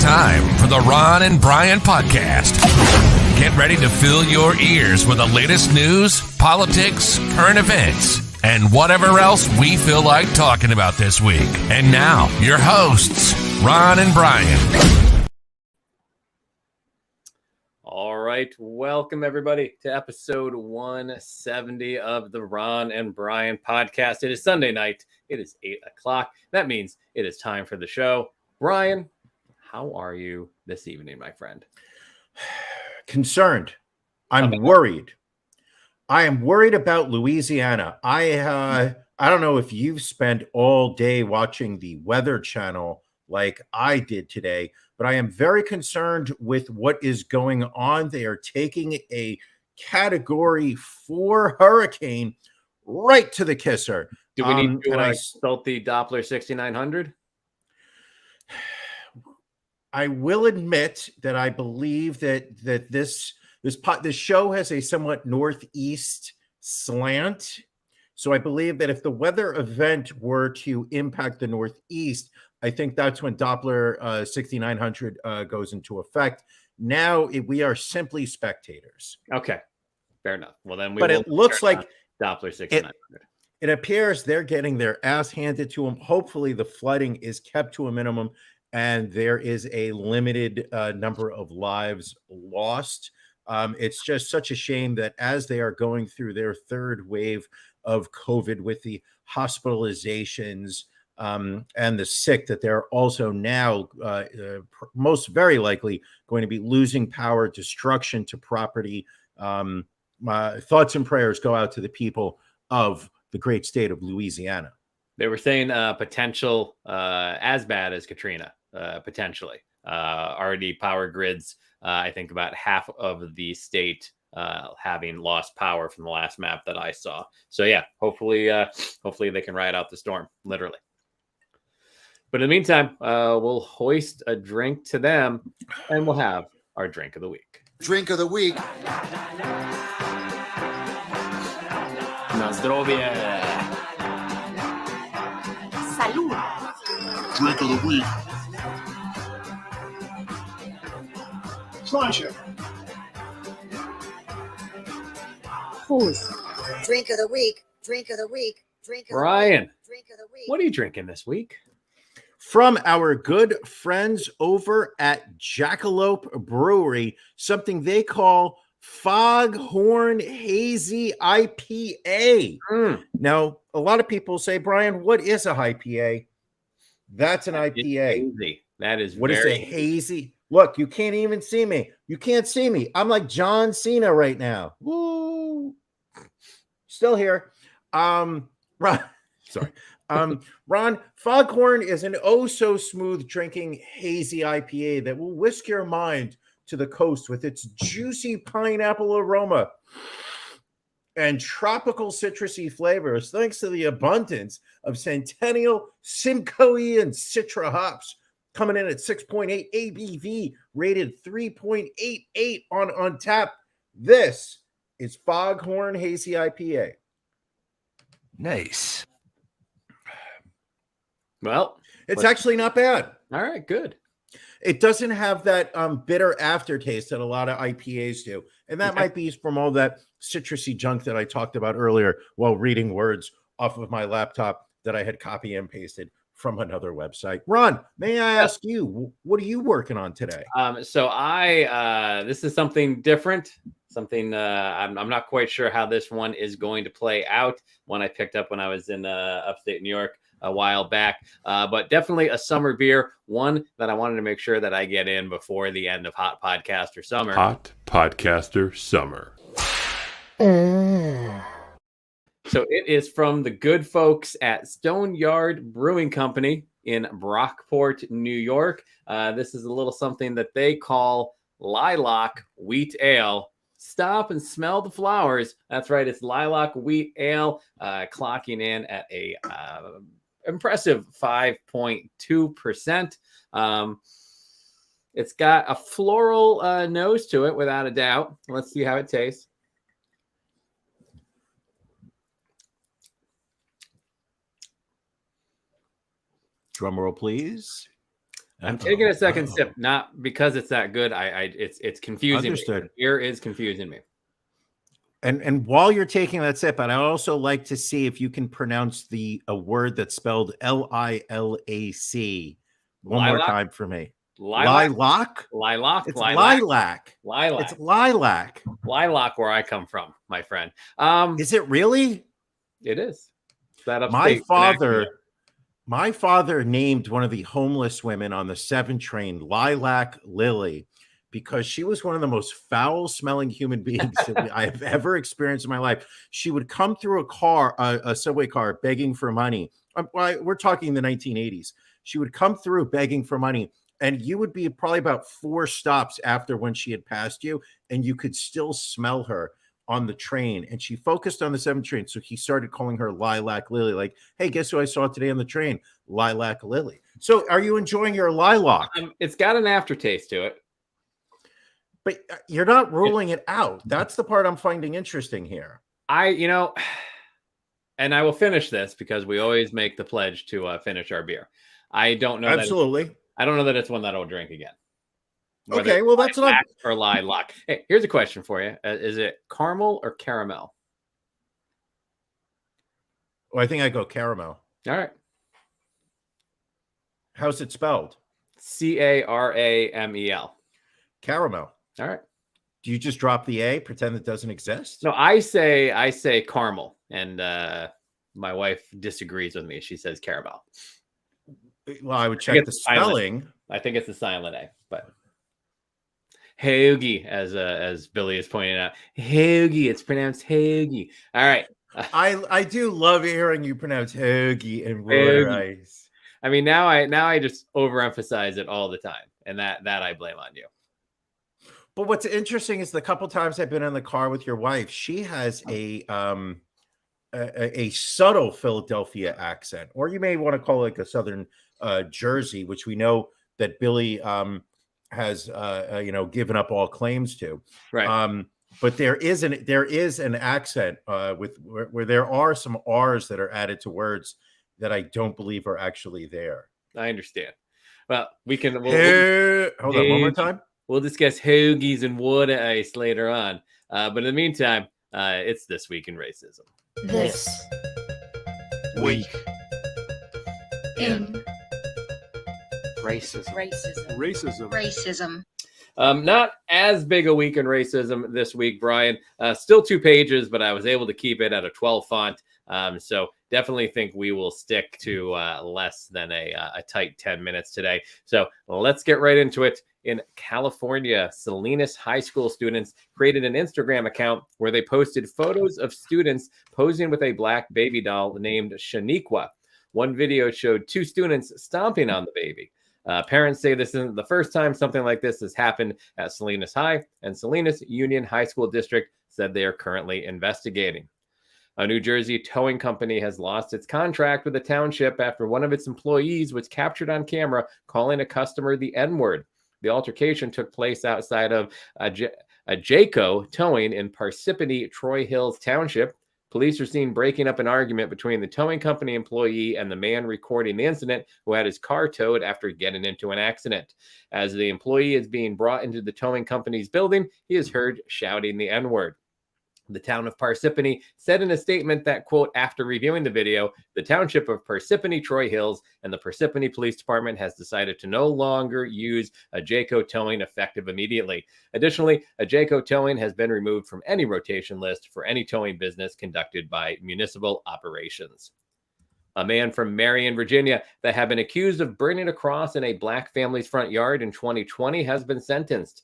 time for the Ron and Brian podcast. Get ready to fill your ears with the latest news, politics, current events, and whatever else we feel like talking about this week. And now, your hosts, Ron and Brian. All right, welcome everybody to episode 170 of the Ron and Brian podcast. It is Sunday night. It is 8 o'clock. That means it is time for the show. Brian, how are you this evening, my friend? Concerned. I'm worried. I am worried about Louisiana. I don't know if you've spent all day watching the Weather Channel like I did today, but I am very concerned with what is going on. They are taking a Category 4 hurricane right to the kisser. Do we need to consult the Doppler 6900? I will admit that I believe that this show has a somewhat northeast slant. So I believe that if the weather event were to impact the northeast, I think that's when Doppler 6900 goes into effect. Now we are simply spectators. Okay, fair enough. Well, then but it looks like Doppler 6900. It appears they're getting their ass handed to them. Hopefully the flooding is kept to a minimum and there is a limited number of lives lost. It's just such a shame that as they are going through their third wave of COVID with the hospitalizations and the sick, that they're also now most very likely going to be losing power, destruction to property. My thoughts and prayers go out to the people of the great state of Louisiana. They were saying potential as bad as Katrina, potentially. Already power grids, I think about half of the state having lost power from the last map that I saw. So yeah, hopefully they can ride out the storm, literally. But in the meantime, we'll hoist a drink to them and we'll have our drink of the week. Drink of the week. Na zdrowie. Salud. Drink of the week. Sláinte. Who's? Drink of the week. Drink of the week. Drink of Brian, the week. Drink of the week. what are you drinking this week? From our good friends over at Jackalope Brewery, something they call Foghorn Hazy IPA. Now, a lot of people say, Brian, what is a IPA? That's an IPA. Hazy. That is what is a hazy? Look, you can't even see me. You can't see me. I'm like John Cena right now. Woo! Still here. Ron, sorry. Ron, Foghorn is an oh-so-smooth drinking hazy IPA that will whisk your mind to the coast with its juicy pineapple aroma and tropical citrusy flavors, thanks to the abundance of Centennial, Simcoe, and Citra hops, coming in at 6.8 ABV, rated 3.88 on Untappd. This is Foghorn Hazy IPA. Nice. Well, It's actually not bad. all right, good. It doesn't have that bitter aftertaste that a lot of IPAs do. And that might be from all that citrusy junk that I talked about earlier while reading words off of my laptop that I had copy and pasted from another website. Ron, may I ask you, what are you working on today? So I this is something different. Something I'm not quite sure how this one is going to play out. One I picked up when I was in upstate New York a while back, but definitely a summer beer. One that I wanted to make sure that I get in before the end of Hot Podcaster Summer. Hot Podcaster Summer. So it is from the good folks at Stone Yard Brewing Company in Brockport, New York. This is a little something that they call Lilac Wheat Ale. Stop and smell the flowers. That's right. It's Lilac Wheat Ale, clocking in at a impressive 5.2%. It's got a floral nose to it, without a doubt. Let's see how it tastes. Drum roll, please. I'm taking a second sip, not because it's that good. It's confusing. Understood. Me. Beer is confusing me. And while you're taking that sip, and I also like to see if you can pronounce a word that's spelled Lilac one more time for me. Lilac? Lilac. It's lilac. lilac. Lilac. It's lilac. Lilac, where I come from, my friend. Is it really? It is. That My upstate father named one of the homeless women on the 7 train Lilac Lily because she was one of the most foul-smelling human beings that I have ever experienced in my life. She would come through a subway car, begging for money. We're talking the 1980s. She would come through begging for money, and you would be probably about 4 stops after when she had passed you, and you could still smell her on the train. And she focused on the 7 train, so he started calling her Lilac Lily. Like, hey, guess who I saw today on the train? Lilac Lily. So, are you enjoying your lilac? It's got an aftertaste to it. But you're not ruling it out. That's the part I'm finding interesting here. And I will finish this because we always make the pledge to finish our beer. I don't know. Absolutely. I don't know that it's one that I'll drink again. Okay, well, that's not. Or lilac. Hey, here's a question for you. Is it caramel or caramel? Well, I think I go caramel. All right. How's it spelled? Caramel. Caramel. All right. Do you just drop the A, pretend it doesn't exist? No, I say caramel, and my wife disagrees with me. She says caramel. Well, I would check the spelling. I think it's the silent A, but hoagie, as Billy is pointing out, hoagie. It's pronounced hoagie. All right. I do love hearing you pronounce hoagie and water ice. I mean, now I just overemphasize it all the time, and that I blame on you. But what's interesting is the couple times I've been in the car with your wife, she has a subtle Philadelphia accent, or you may want to call it like a Southern Jersey, which we know that Billy has given up all claims to. Right. But there is an accent where there are some R's that are added to words that I don't believe are actually there. I understand. Well, hold on one more time. We'll discuss hoagies and water ice later on. But in the meantime, it's This Week in Racism. This Week in racism. racism. Not as big a week in racism this week, Brian. Still 2 pages, but I was able to keep it at a 12 font. So definitely think we will stick to less than a tight 10 minutes today. So let's get right into it. In California, Salinas High School students created an Instagram account where they posted photos of students posing with a black baby doll named Shaniqua. One video showed 2 students stomping on the baby. Parents say this isn't the first time something like this has happened at Salinas High, and Salinas Union High School District said they are currently investigating. A New Jersey towing company has lost its contract with the township after one of its employees was captured on camera calling a customer the N-word. The altercation took place outside of Jayco Towing in Parsippany, Troy Hills Township. Police are seen breaking up an argument between the towing company employee and the man recording the incident, who had his car towed after getting into an accident. As the employee is being brought into the towing company's building, he is heard shouting the N-word. The town of Parsippany said in a statement that, quote, after reviewing the video, the township of Parsippany, Troy Hills, and the Parsippany Police Department has decided to no longer use a Jayco Towing effective immediately. Additionally, a Jayco Towing has been removed from any rotation list for any towing business conducted by municipal operations. A man from Marion, Virginia, that had been accused of burning a cross in a black family's front yard in 2020 has been sentenced.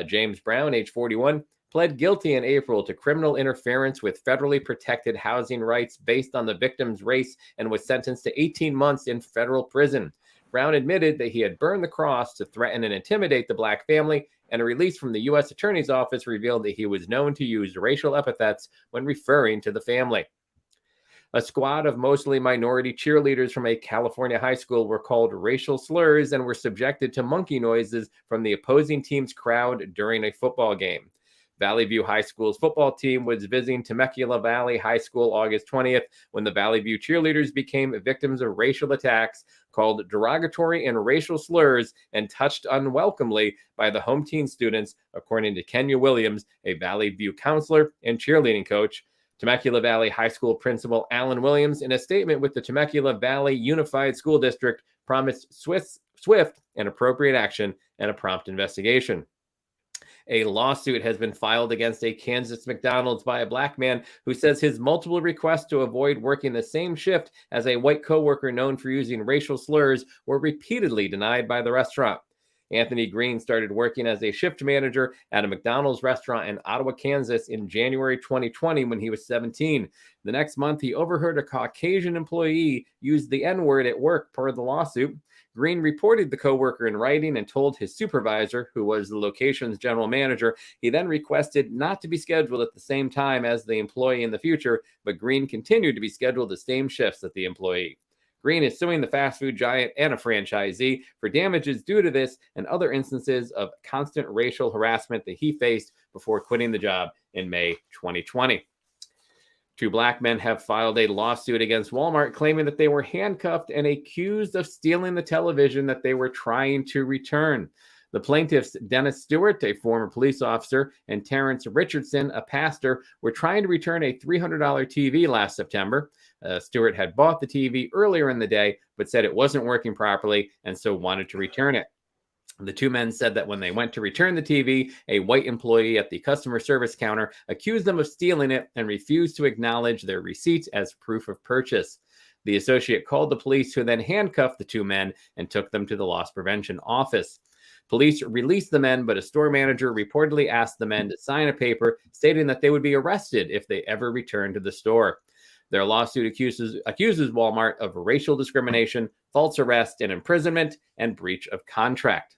James Brown, age 41, pled guilty in April to criminal interference with federally protected housing rights based on the victim's race and was sentenced to 18 months in federal prison. Brown admitted that he had burned the cross to threaten and intimidate the black family, and a release from the U.S. Attorney's Office revealed that he was known to use racial epithets when referring to the family. A squad of mostly minority cheerleaders from a California high school were called racial slurs and were subjected to monkey noises from the opposing team's crowd during a football game. Valley View High School's football team was visiting Temecula Valley High School August 20th when the Valley View cheerleaders became victims of racial attacks, called derogatory and racial slurs and touched unwelcomely by the home teen students, according to Kenya Williams, a Valley View counselor and cheerleading coach. Temecula Valley High School principal Alan Williams, in a statement with the Temecula Valley Unified School District, promised swift and appropriate action and a prompt investigation. A lawsuit has been filed against a Kansas McDonald's by a black man who says his multiple requests to avoid working the same shift as a white coworker known for using racial slurs were repeatedly denied by the restaurant. Anthony Green started working as a shift manager at a McDonald's restaurant in Ottawa, Kansas in January 2020 when he was 17. The next month, he overheard a Caucasian employee use the N-word at work per the lawsuit. Green reported the coworker in writing and told his supervisor, who was the location's general manager. He then requested not to be scheduled at the same time as the employee in the future, but Green continued to be scheduled the same shifts as the employee. Green is suing the fast food giant and a franchisee for damages due to this and other instances of constant racial harassment that he faced before quitting the job in May 2020. Two black men have filed a lawsuit against Walmart claiming that they were handcuffed and accused of stealing the television that they were trying to return. The plaintiffs, Dennis Stewart, a former police officer, and Terrence Richardson, a pastor, were trying to return a $300 TV last September. Stewart had bought the TV earlier in the day, but said it wasn't working properly and so wanted to return it. The two men said that when they went to return the TV, a white employee at the customer service counter accused them of stealing it and refused to acknowledge their receipt as proof of purchase. The associate called the police, who then handcuffed the two men and took them to the loss prevention office. Police released the men, but a store manager reportedly asked the men to sign a paper stating that they would be arrested if they ever returned to the store. Their lawsuit accuses Walmart of racial discrimination, false arrest and imprisonment, and breach of contract.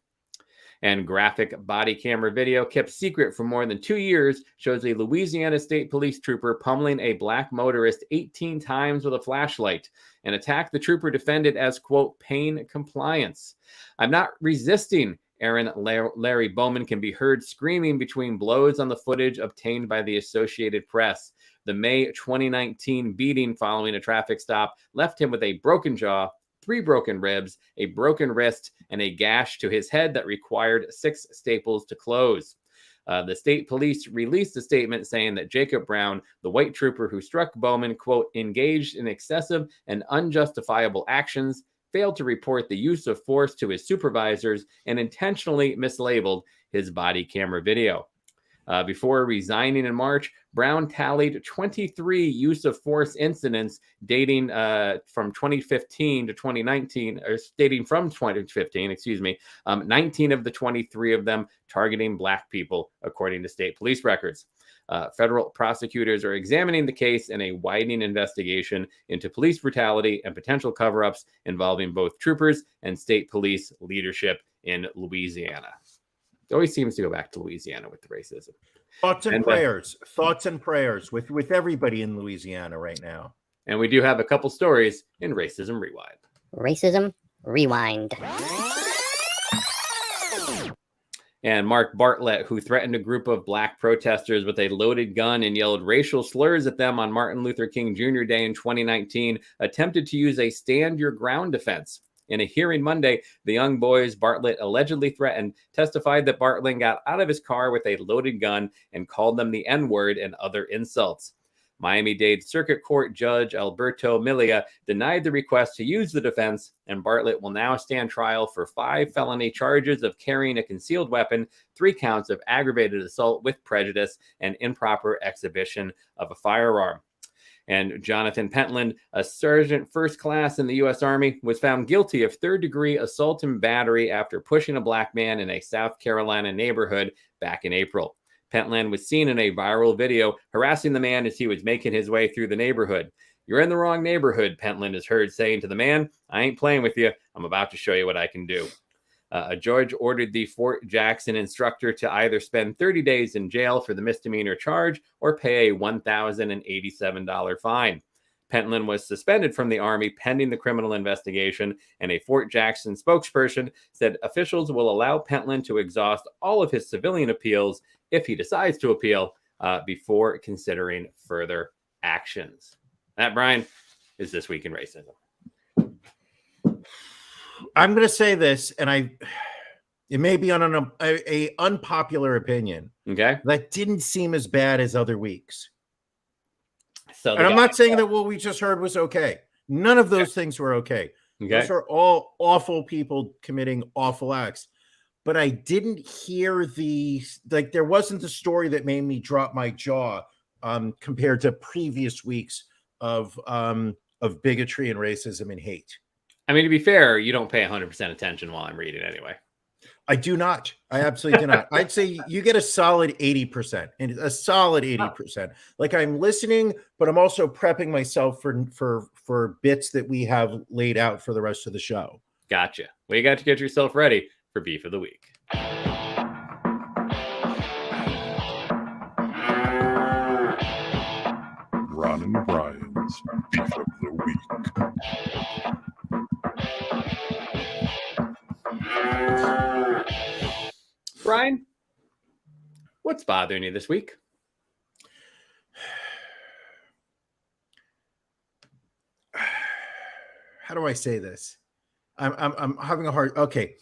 And graphic body camera video kept secret for more than 2 years shows a Louisiana State Police trooper pummeling a black motorist 18 times with a flashlight. An attack the trooper defended as, quote, pain compliance. I'm not resisting. Aaron Larry Bowman can be heard screaming between blows on the footage obtained by the Associated Press. The May 2019 beating following a traffic stop left him with a broken jaw, 3 broken ribs, a broken wrist, and a gash to his head that required 6 staples to close. The state police released a statement saying that Jacob Brown, the white trooper who struck Bowman, quote, engaged in excessive and unjustifiable actions, failed to report the use of force to his supervisors, and intentionally mislabeled his body camera video. Before resigning in March, Brown tallied 23 use of force incidents dating from 2015 to 2019, or dating from 2015, 19 of the 23 of them targeting black people, according to state police records. Federal prosecutors are examining the case in a widening investigation into police brutality and potential cover-ups involving both troopers and state police leadership in Louisiana. It always seems to go back to Louisiana with the racism. Thoughts and prayers with everybody in Louisiana right now. And we do have a couple stories in Racism Rewind. Racism Rewind. And Mark Bartlett, who threatened a group of black protesters with a loaded gun and yelled racial slurs at them on Martin Luther King Jr. Day in 2019, attempted to use a stand your ground defense. In a hearing Monday, the young boys Bartlett allegedly threatened testified that Bartlett got out of his car with a loaded gun and called them the N-word and other insults. Miami-Dade Circuit Court Judge Alberto Milia denied the request to use the defense, and Bartlett will now stand trial for 5 felony charges of carrying a concealed weapon, 3 counts of aggravated assault with prejudice, and improper exhibition of a firearm. And Jonathan Pentland, a sergeant first class in the U.S. Army, was found guilty of third-degree assault and battery after pushing a black man in a South Carolina neighborhood back in April. Pentland was seen in a viral video harassing the man as he was making his way through the neighborhood. "You're in the wrong neighborhood," Pentland is heard saying to the man. "I ain't playing with you. I'm about to show you what I can do." A judge ordered the Fort Jackson instructor to either spend 30 days in jail for the misdemeanor charge or pay a $1,087 fine. Pentland was suspended from the Army pending the criminal investigation, and a Fort Jackson spokesperson said officials will allow Pentland to exhaust all of his civilian appeals if he decides to appeal before considering further actions. That, Brian, is This Week in Racism. I'm going to say this, and it may be on a unpopular opinion. Okay. That didn't seem as bad as other weeks. So and I'm not saying that what we just heard was okay. None of those things were okay. Those are all awful people committing awful acts. But I didn't hear there wasn't the story that made me drop my jaw compared to previous weeks of bigotry and racism and hate. I mean, to be fair, you don't pay 100% attention while I'm reading anyway. I do not. I absolutely do not. I'd say you get a solid 80%, and a solid 80%. Like I'm listening, but I'm also prepping myself for bits that we have laid out for the rest of the show. Gotcha. Well, you got to get yourself ready for Beef of the Week. Ron and Brian's Beef of the Week. Brian, what's bothering you this week? How do I say this? I'm having a hard. Okay,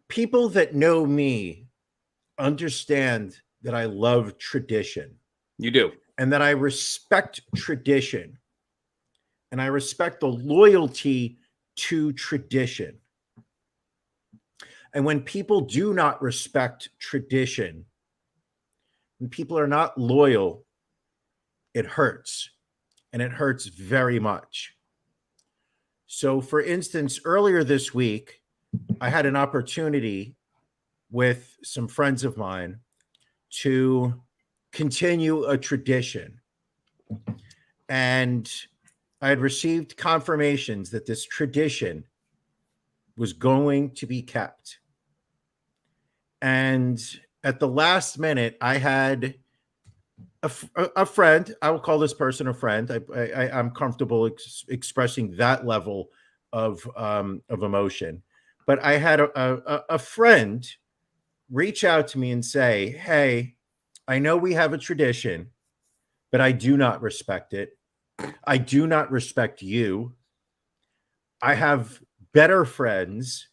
people that know me understand that I love tradition. You do, and that I respect tradition, and I respect the loyalty to tradition. And when people do not respect tradition, when people are not loyal, it hurts. And it hurts very much. So, for instance, earlier this week, I had an opportunity with some friends of mine to continue a tradition. And I had received confirmations that this tradition was going to be kept. And at the last minute, I had a friend. I will call this person a friend. I'm comfortable expressing that level of emotion. But I had a friend reach out to me and say, "Hey, I know we have a tradition, but I do not respect it. I do not respect you. I have better friends.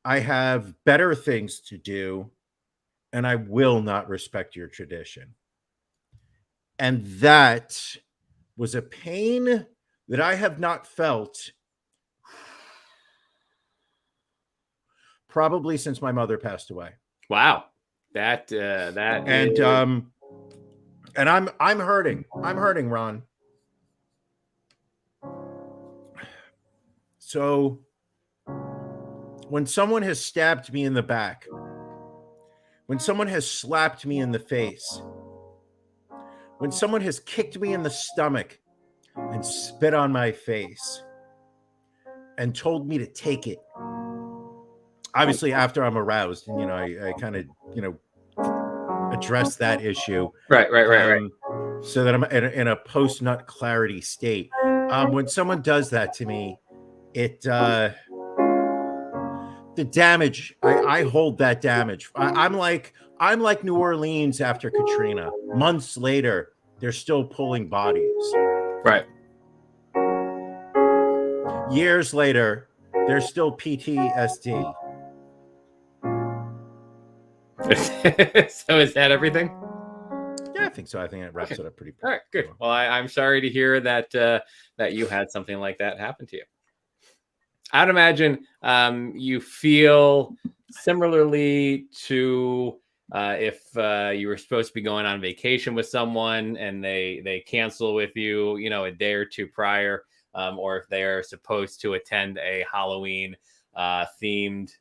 I have better things to do, and I will not respect your tradition." And that was a pain that I have not felt probably since my mother passed away. Wow. And I'm hurting. I'm hurting, Ron. So when someone has stabbed me in the back, when someone has slapped me in the face, when someone has kicked me in the stomach and spit on my face and told me to take it, obviously after I'm aroused, and I kind of address that issue, right, so that I'm in a post-nut clarity state. When someone does that to me, the damage, I hold that damage. I'm like New Orleans after Katrina. Months later, they're still pulling bodies. Right. Years later, there's still PTSD. So is that everything? Yeah, I think so. I think it wraps it up pretty. All right, good. Well, I'm sorry to hear that that you had something like that happen to you. I'd imagine you feel similarly to if you were supposed to be going on vacation with someone and they cancel with you, a day or two prior, or if they're supposed to attend a Halloween themed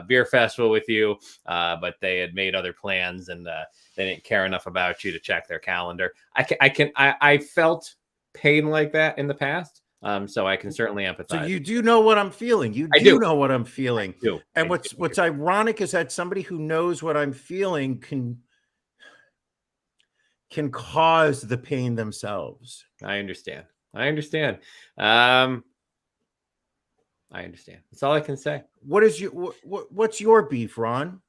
beer festival with you, but they had made other plans and they didn't care enough about you to check their calendar. I felt pain like that in the past. So I can certainly empathize. So you do know what I'm feeling. I do know what I'm feeling. I do. And what's ironic is that somebody who knows what I'm feeling can cause the pain themselves. I understand. I understand. That's all I can say. What's your beef, Ron?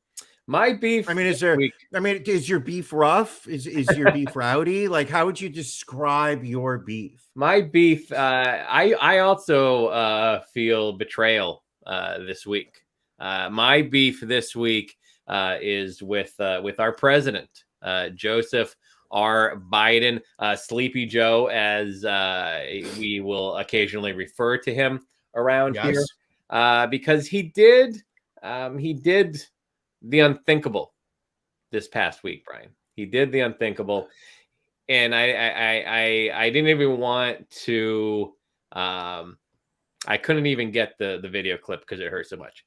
My beef. I mean, is your beef rough? Is your beef rowdy? Like, how would you describe your beef? My beef. I also feel betrayal this week. My beef this week is with our president, Joseph R. Biden, Sleepy Joe, as we will occasionally refer to him around here, because he did the unthinkable this past week, Brian. He did the unthinkable, and I didn't even want to. I couldn't even get the video clip because it hurt so much.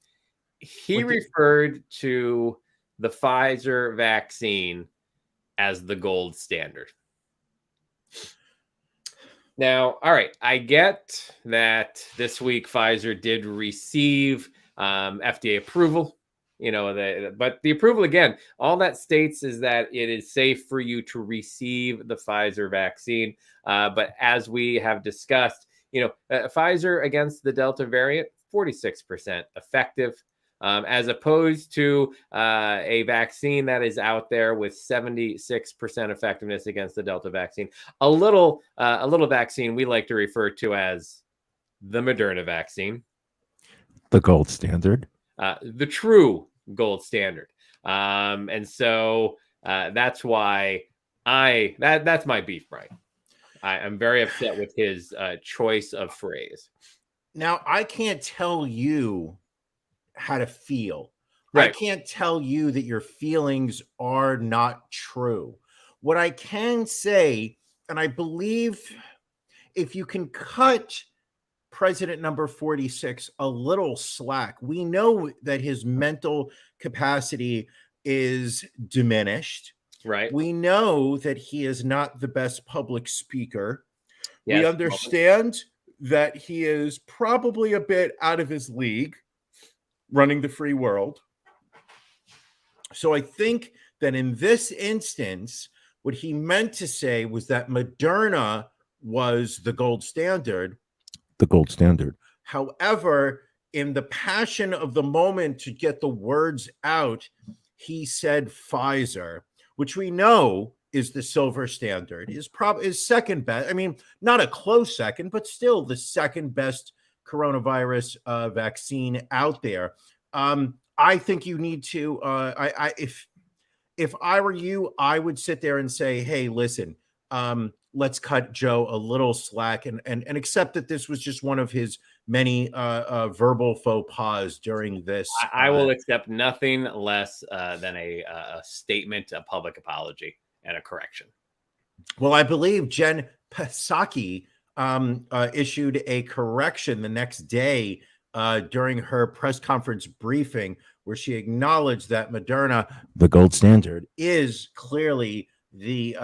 He referred to the Pfizer vaccine as the gold standard. Now, all right, I get that this week Pfizer did receive FDA approval, but the approval, again, all that states is that it is safe for you to receive the Pfizer vaccine. But as we have discussed, Pfizer against the Delta variant, 46% effective. As opposed to a vaccine that is out there with 76% effectiveness against the Delta vaccine. A little vaccine we like to refer to as the Moderna vaccine. The gold standard. The true gold standard. And so that's why that's my beef, Brian. I'm very upset with his choice of phrase. Now, I can't tell you how to feel. Right. I can't tell you that your feelings are not true. What I can say, and I believe if you can cut President number 46 a little slack, we know that his mental capacity is diminished. Right. We know that he is not the best public speaker. Yes. We understand that he is probably a bit out of his league running the free world. So I think that in this instance, what he meant to say was that Moderna was the gold standard. The gold standard. However, in the passion of the moment to get the words out, he said Pfizer, which we know is the silver standard, is second best. I mean, not a close second, but still the second best coronavirus vaccine out there. I think you need to. If I were you, I would sit there and say, "Hey, listen, let's cut Joe a little slack and accept that this was just one of his many verbal faux pas during this." I will accept nothing less than a statement, a public apology, and a correction. Well, I believe Jen Psaki issued a correction the next day during her press conference briefing, where she acknowledged that Moderna, the gold standard, is clearly the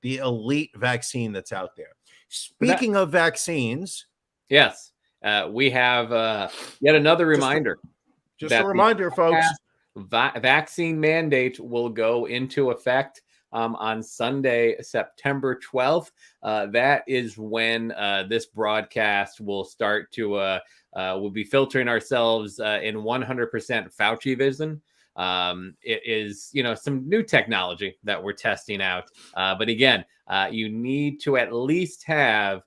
elite vaccine that's out there. Speaking of vaccines, yes, we have yet another reminder. Just a reminder, folks. Vaccine mandate will go into effect on Sunday, September 12th. That is when this broadcast will start to, we'll be filtering ourselves in 100% Fauci vision. It is, some new technology that we're testing out. But again, you need to at least have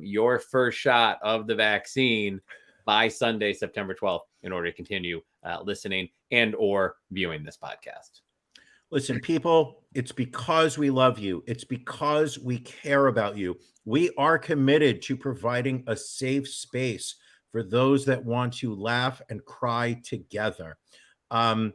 your first shot of the vaccine by Sunday, September 12th, in order to continue listening and or viewing this podcast. Listen, people, it's because we love you. It's because we care about you. We are committed to providing a safe space for those that want to laugh and cry together. A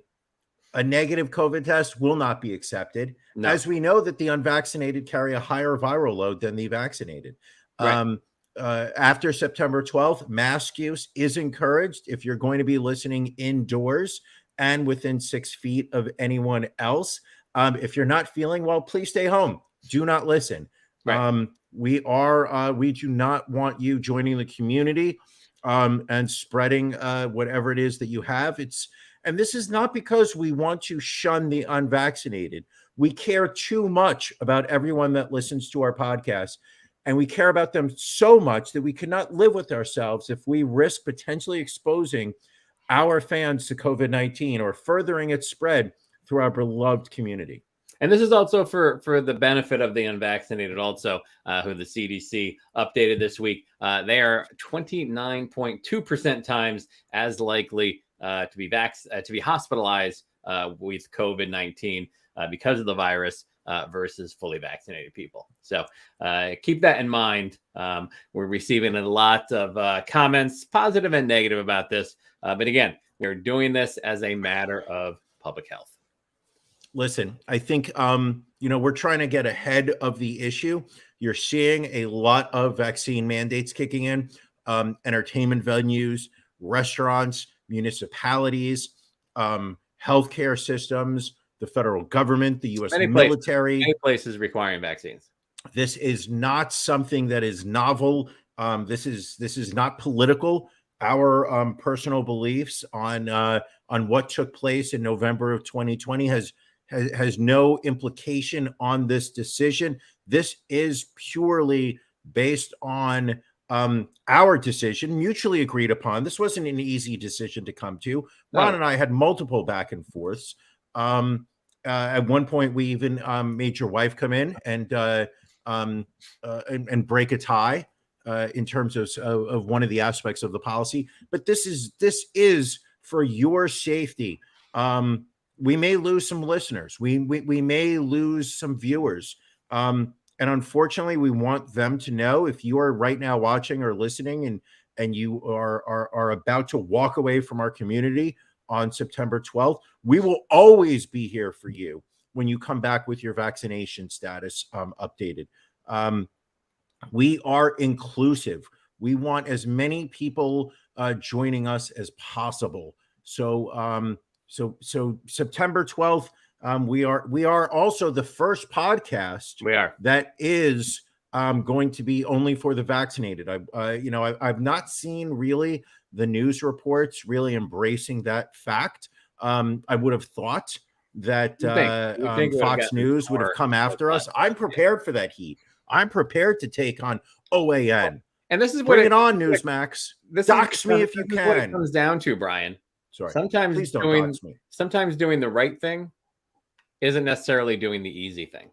negative COVID test will not be accepted, as we know that the unvaccinated carry a higher viral load than the vaccinated. Right. After September 12th, mask use is encouraged if you're going to be listening indoors and within 6 feet of anyone else. If you're not feeling well, please stay home. Do not listen. Right. We do not want you joining the community and spreading whatever it is that you have. And this is not because we want to shun the unvaccinated. We care too much about everyone that listens to our podcast. And we care about them so much that we cannot live with ourselves if we risk potentially exposing our fans to COVID-19 or furthering its spread through our beloved community. And this is also for the benefit of the unvaccinated also, who the CDC updated this week. They are 29.2% times as likely to be hospitalized with COVID-19 because of the virus versus fully vaccinated people. So keep that in mind. We're receiving a lot of comments, positive and negative, about this. But again, we're doing this as a matter of public health. Listen, I think, we're trying to get ahead of the issue. You're seeing a lot of vaccine mandates kicking in, entertainment venues, restaurants, municipalities, healthcare systems, the federal government, the U.S. military. Many places requiring vaccines. This is not something that is novel. This is not political. Our personal beliefs on what took place in November of 2020 has no implication on this decision. This is purely based on our decision, mutually agreed upon. This wasn't an easy decision to come to. Ron and I had multiple back and forths. At one point, we even made your wife come in and break a tie in terms of one of the aspects of the policy. But this is for your safety. We may lose some listeners. We may lose some viewers. And unfortunately, we want them to know, if you are right now watching or listening and you are about to walk away from our community on September 12th, we will always be here for you when you come back with your vaccination status updated. We are inclusive. We want as many people joining us as possible. So September 12th, we are also the first podcast that is going to be only for the vaccinated. I've not seen really the news reports really embracing that fact. I would have thought that Fox News would have come after us. I'm prepared for that heat. I'm prepared to take on OAN. And this is what Bring it on, Newsmax. Dox me if you can. What it comes down to, Brian. Sorry. Sometimes doing the right thing isn't necessarily doing the easy thing.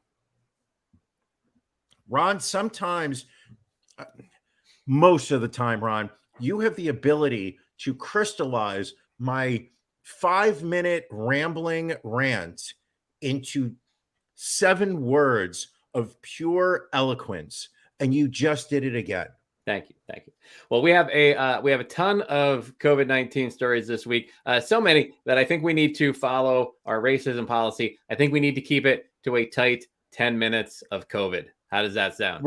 Ron, sometimes, most of the time, Ron, you have the ability to crystallize my 5-minute rambling rant into 7 words of pure eloquence, and you just did it again. Thank you. Well, we have a ton of COVID-19 stories this week. So many that I think we need to follow our racism policy. I think we need to keep it to a tight 10 minutes of COVID. How does that sound?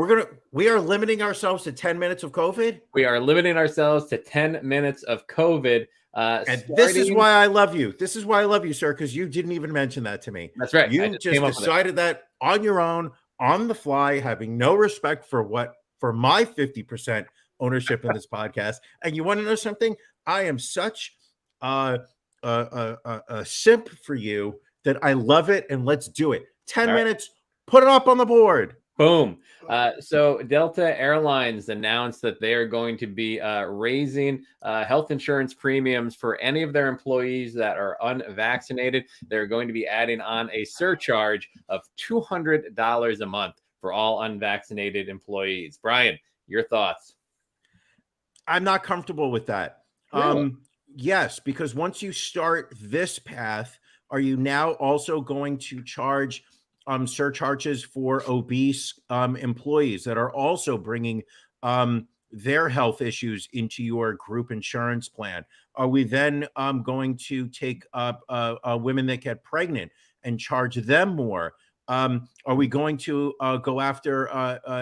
We are limiting ourselves to 10 minutes of COVID. We are limiting ourselves to 10 minutes of COVID. And this is why I love you. This is why I love you, sir, because you didn't even mention that to me. That's right. You just decided that on your own, on the fly, having no respect for my 50% ownership in this podcast. And you want to know something? I am such a simp for you that I love it, and let's do it. 10 minutes, put it up on the board. Boom. So Delta Airlines announced that they are going to be raising health insurance premiums for any of their employees that are unvaccinated. They're going to be adding on a surcharge of $200 a month for all unvaccinated employees. Brian, your thoughts? I'm not comfortable with that. Really? Yes, because once you start this path, are you now also going to charge surcharges for obese employees that are also bringing their health issues into your group insurance plan? Are we then going to take up women that get pregnant and charge them more? Are we going to go after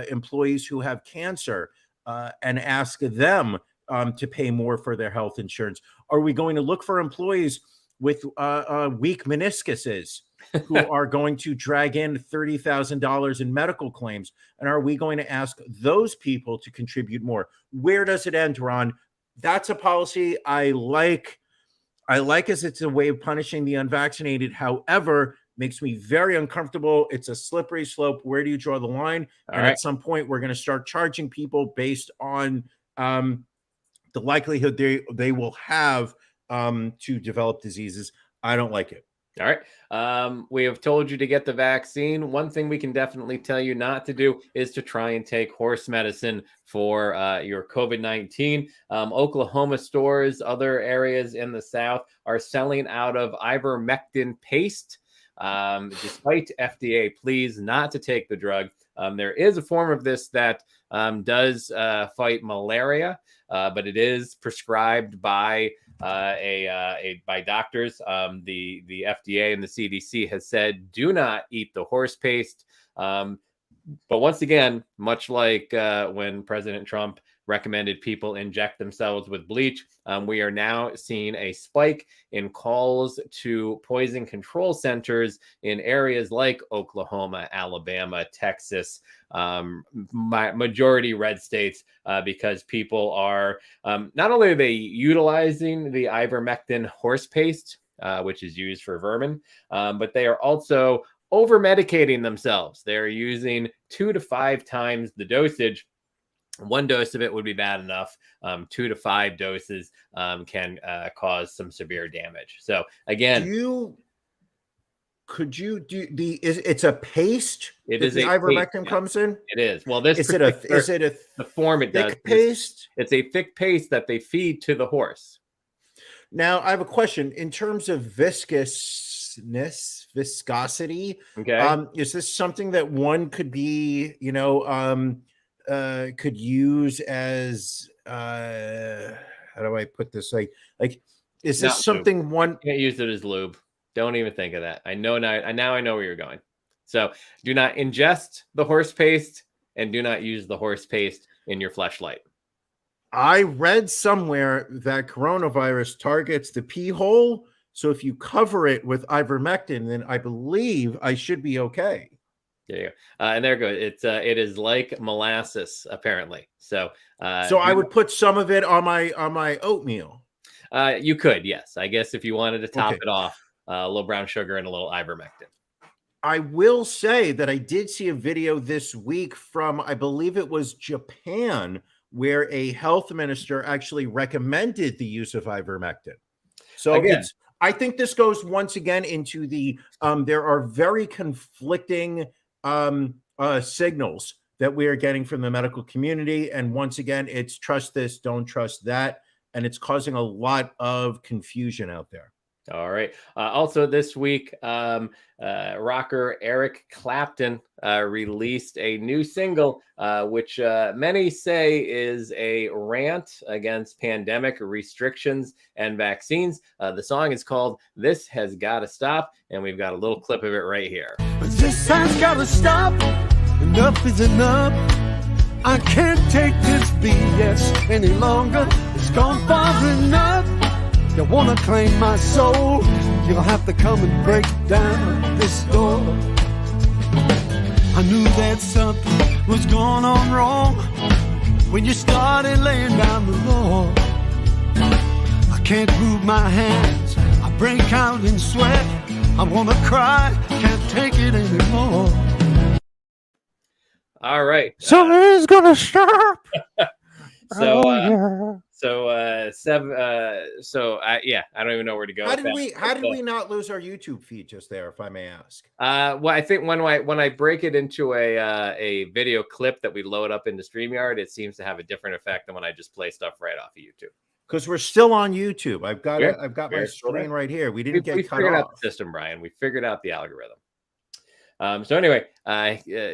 employees who have cancer and ask them to pay more for their health insurance? Are we going to look for employees with weak meniscuses who are going to drag in $30,000 in medical claims? And are we going to ask those people to contribute more? Where does it end, Ron? That's a policy I like. As it's a way of punishing the unvaccinated. However, makes me very uncomfortable. It's a slippery slope. Where do you draw the line? At some point, we're going to start charging people based on the likelihood they will have to develop diseases. I don't like it. All right. We have told you to get the vaccine. One thing we can definitely tell you not to do is to try and take horse medicine for your COVID-19. Oklahoma stores, other areas in the South are selling out of ivermectin paste. Despite FDA pleas not to take the drug, there is a form of this that does fight malaria, but it is prescribed by by doctors. The FDA and the CDC has said do not eat the horse paste. But once again, much like when President Trump recommended people inject themselves with bleach, we are now seeing a spike in calls to poison control centers in areas like Oklahoma, Alabama, Texas, majority red states, because people are not only are they utilizing the ivermectin horse paste, which is used for vermin, but they are also over medicating themselves. They're using 2 to 5 times the dosage. One dose of it would be bad enough. 2 to 5 doses can cause some severe damage. So again, it's a paste? It is the ivermectin comes in? It is. Well, this is it a the form it does paste? It's a thick paste that they feed to the horse. Now I have a question in terms of viscosity. Okay. Is this something that one could be, could use as how do I put this? Like is this something lube. One can't use it as lube? Don't even think of that. I know now. I know where you're going. So do not ingest the horse paste and do not use the horse paste in your fleshlight. I read somewhere that coronavirus targets the pee hole. So if you cover it with ivermectin, then I believe I should be okay. There you go. And there it goes. It is like molasses, apparently. So I would put some of it on my oatmeal. You could, yes. I guess if you wanted to top it off, a little brown sugar and a little ivermectin. I will say that I did see a video this week from, I believe it was Japan, where a health minister actually recommended the use of ivermectin. So again, I think this goes once again into the there are very conflicting signals that we are getting from the medical community. And once again, it's trust this, don't trust that. And it's causing a lot of confusion out there. All right. Also this week, rocker Eric Clapton released a new single, which many say is a rant against pandemic restrictions and vaccines. The song is called "This Has Gotta Stop," and we've got a little clip of it right here. This has gotta stop. Enough is enough. I can't take this BS any longer. It's gone far enough. You wanna claim my soul, you'll have to come and break down this door. I knew that something was going on wrong when you started laying down the law. I can't move my hands, I break out in sweat. I wanna cry, can't take it anymore. All right. Something's gonna stop. I don't even know where to go. How did we not lose our YouTube feed just there, if I may ask? Well, I think when I break it into a video clip that we load up into StreamYard, it seems to have a different effect than when I just play stuff right off of YouTube. Because we're still on YouTube. I've got my screen right here. We didn't get cut off. We figured out the system, Brian. We figured out the algorithm. So anyway,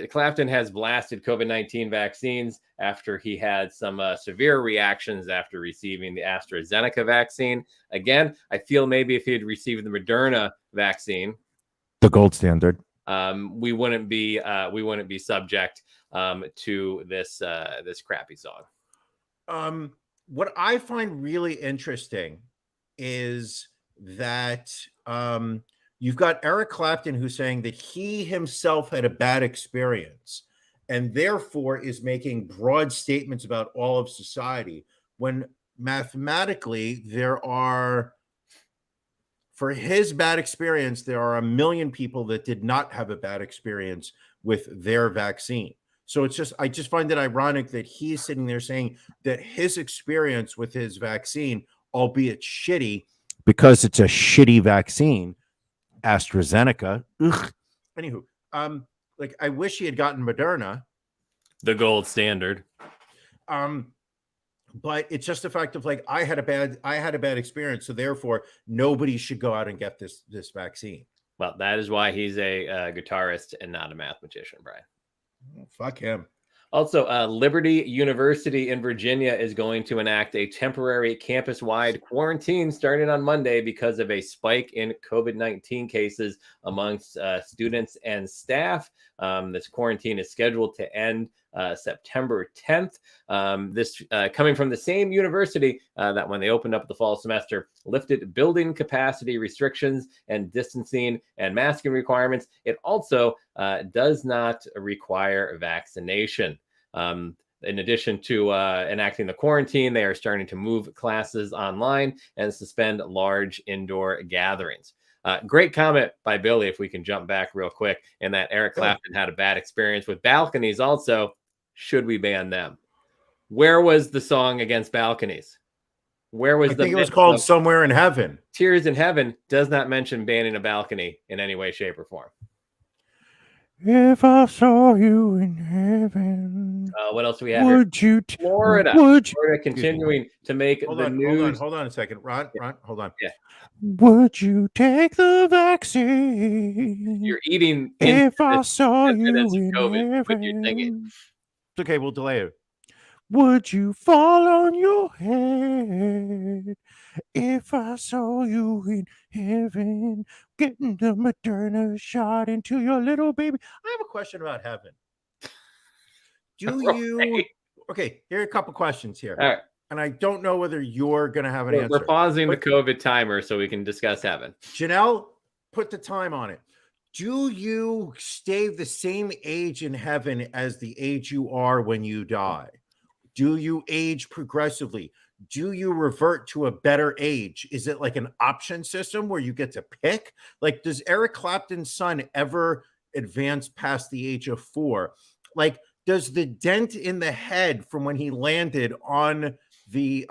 Clapton has blasted COVID-19 vaccines after he had some severe reactions after receiving the AstraZeneca vaccine. Again, I feel maybe if he had received the Moderna vaccine, the gold standard, we wouldn't be subject to this crappy song. What I find really interesting is that you've got Eric Clapton who's saying that he himself had a bad experience and therefore is making broad statements about all of society, when mathematically for his bad experience, there are 1 million people that did not have a bad experience with their vaccine. So I just find it ironic that he's sitting there saying that his experience with his vaccine, albeit shitty, because it's a shitty vaccine. AstraZeneca. Ugh. Anywho, like I wish he had gotten Moderna. The gold standard. But it's just the fact of like I had a bad experience, so therefore nobody should go out and get this vaccine. Well, that is why he's a guitarist and not a mathematician, Brian. Fuck him. Also, Liberty University in Virginia is going to enact a temporary campus-wide quarantine starting on Monday because of a spike in COVID-19 cases amongst students and staff. This quarantine is scheduled to end September 10th. This coming from the same university that when they opened up the fall semester, lifted building capacity restrictions and distancing and masking requirements. It also does not require vaccination. In addition to enacting the quarantine, they are starting to move classes online and suspend large indoor gatherings. Great comment by Billy, if we can jump back real quick, and that Eric Clapton had a bad experience with balconies also. Should we ban them? Where was the song against balconies? Where was I think it was called Somewhere in Heaven. Tears in Heaven does not mention banning a balcony in any way, shape, or form. If I saw you in heaven, what else do we have would here? you Florida. Would Florida continuing to make the news. Hold on a second. Ron, hold on. Yeah. Would you take the vaccine? You're eating if I saw you evidence of in COVID. What do you think? heaven. It's okay, we'll delay it. Would you fall on your head if I saw you in heaven, getting the Moderna shot into your little baby? I have a question about heaven. Do you? Okay, here are a couple questions here. All right. And I don't know whether you're going to have an answer. We're pausing the COVID timer so we can discuss heaven. Janelle, put the time on it. Do you stay the same age in heaven as the age you are when you die? Do you age progressively? Do you revert to a better age? Is it like an option system where you get to pick? Like, does Eric Clapton's son ever advance past the age of 4? Like, does the dent in the head from when he landed on the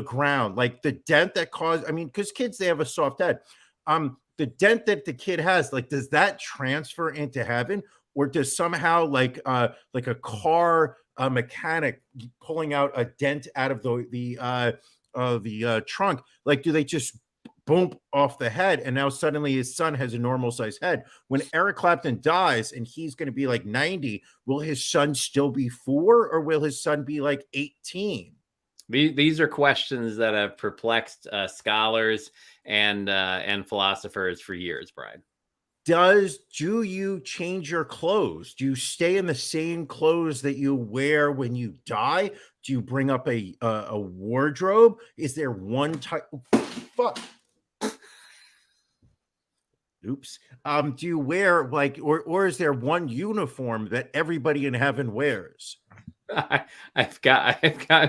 ground, like the dent that caused, I mean, because kids, they have a soft head. The dent that the kid has, like, does that transfer into heaven, or does somehow like a car mechanic pulling out a dent out of the trunk, like, do they just boom off the head and now suddenly his son has a normal size head? When Eric Clapton dies and he's going to be like 90, will his son still be 4 or will his son be like 18? These are questions that have perplexed scholars and philosophers for years, Brian. Do you change your clothes? Do you stay in the same clothes that you wear when you die? Do you bring up a wardrobe? Is there one type? Fuck. Oops. Do you wear like, or is there one uniform that everybody in heaven wears? I've got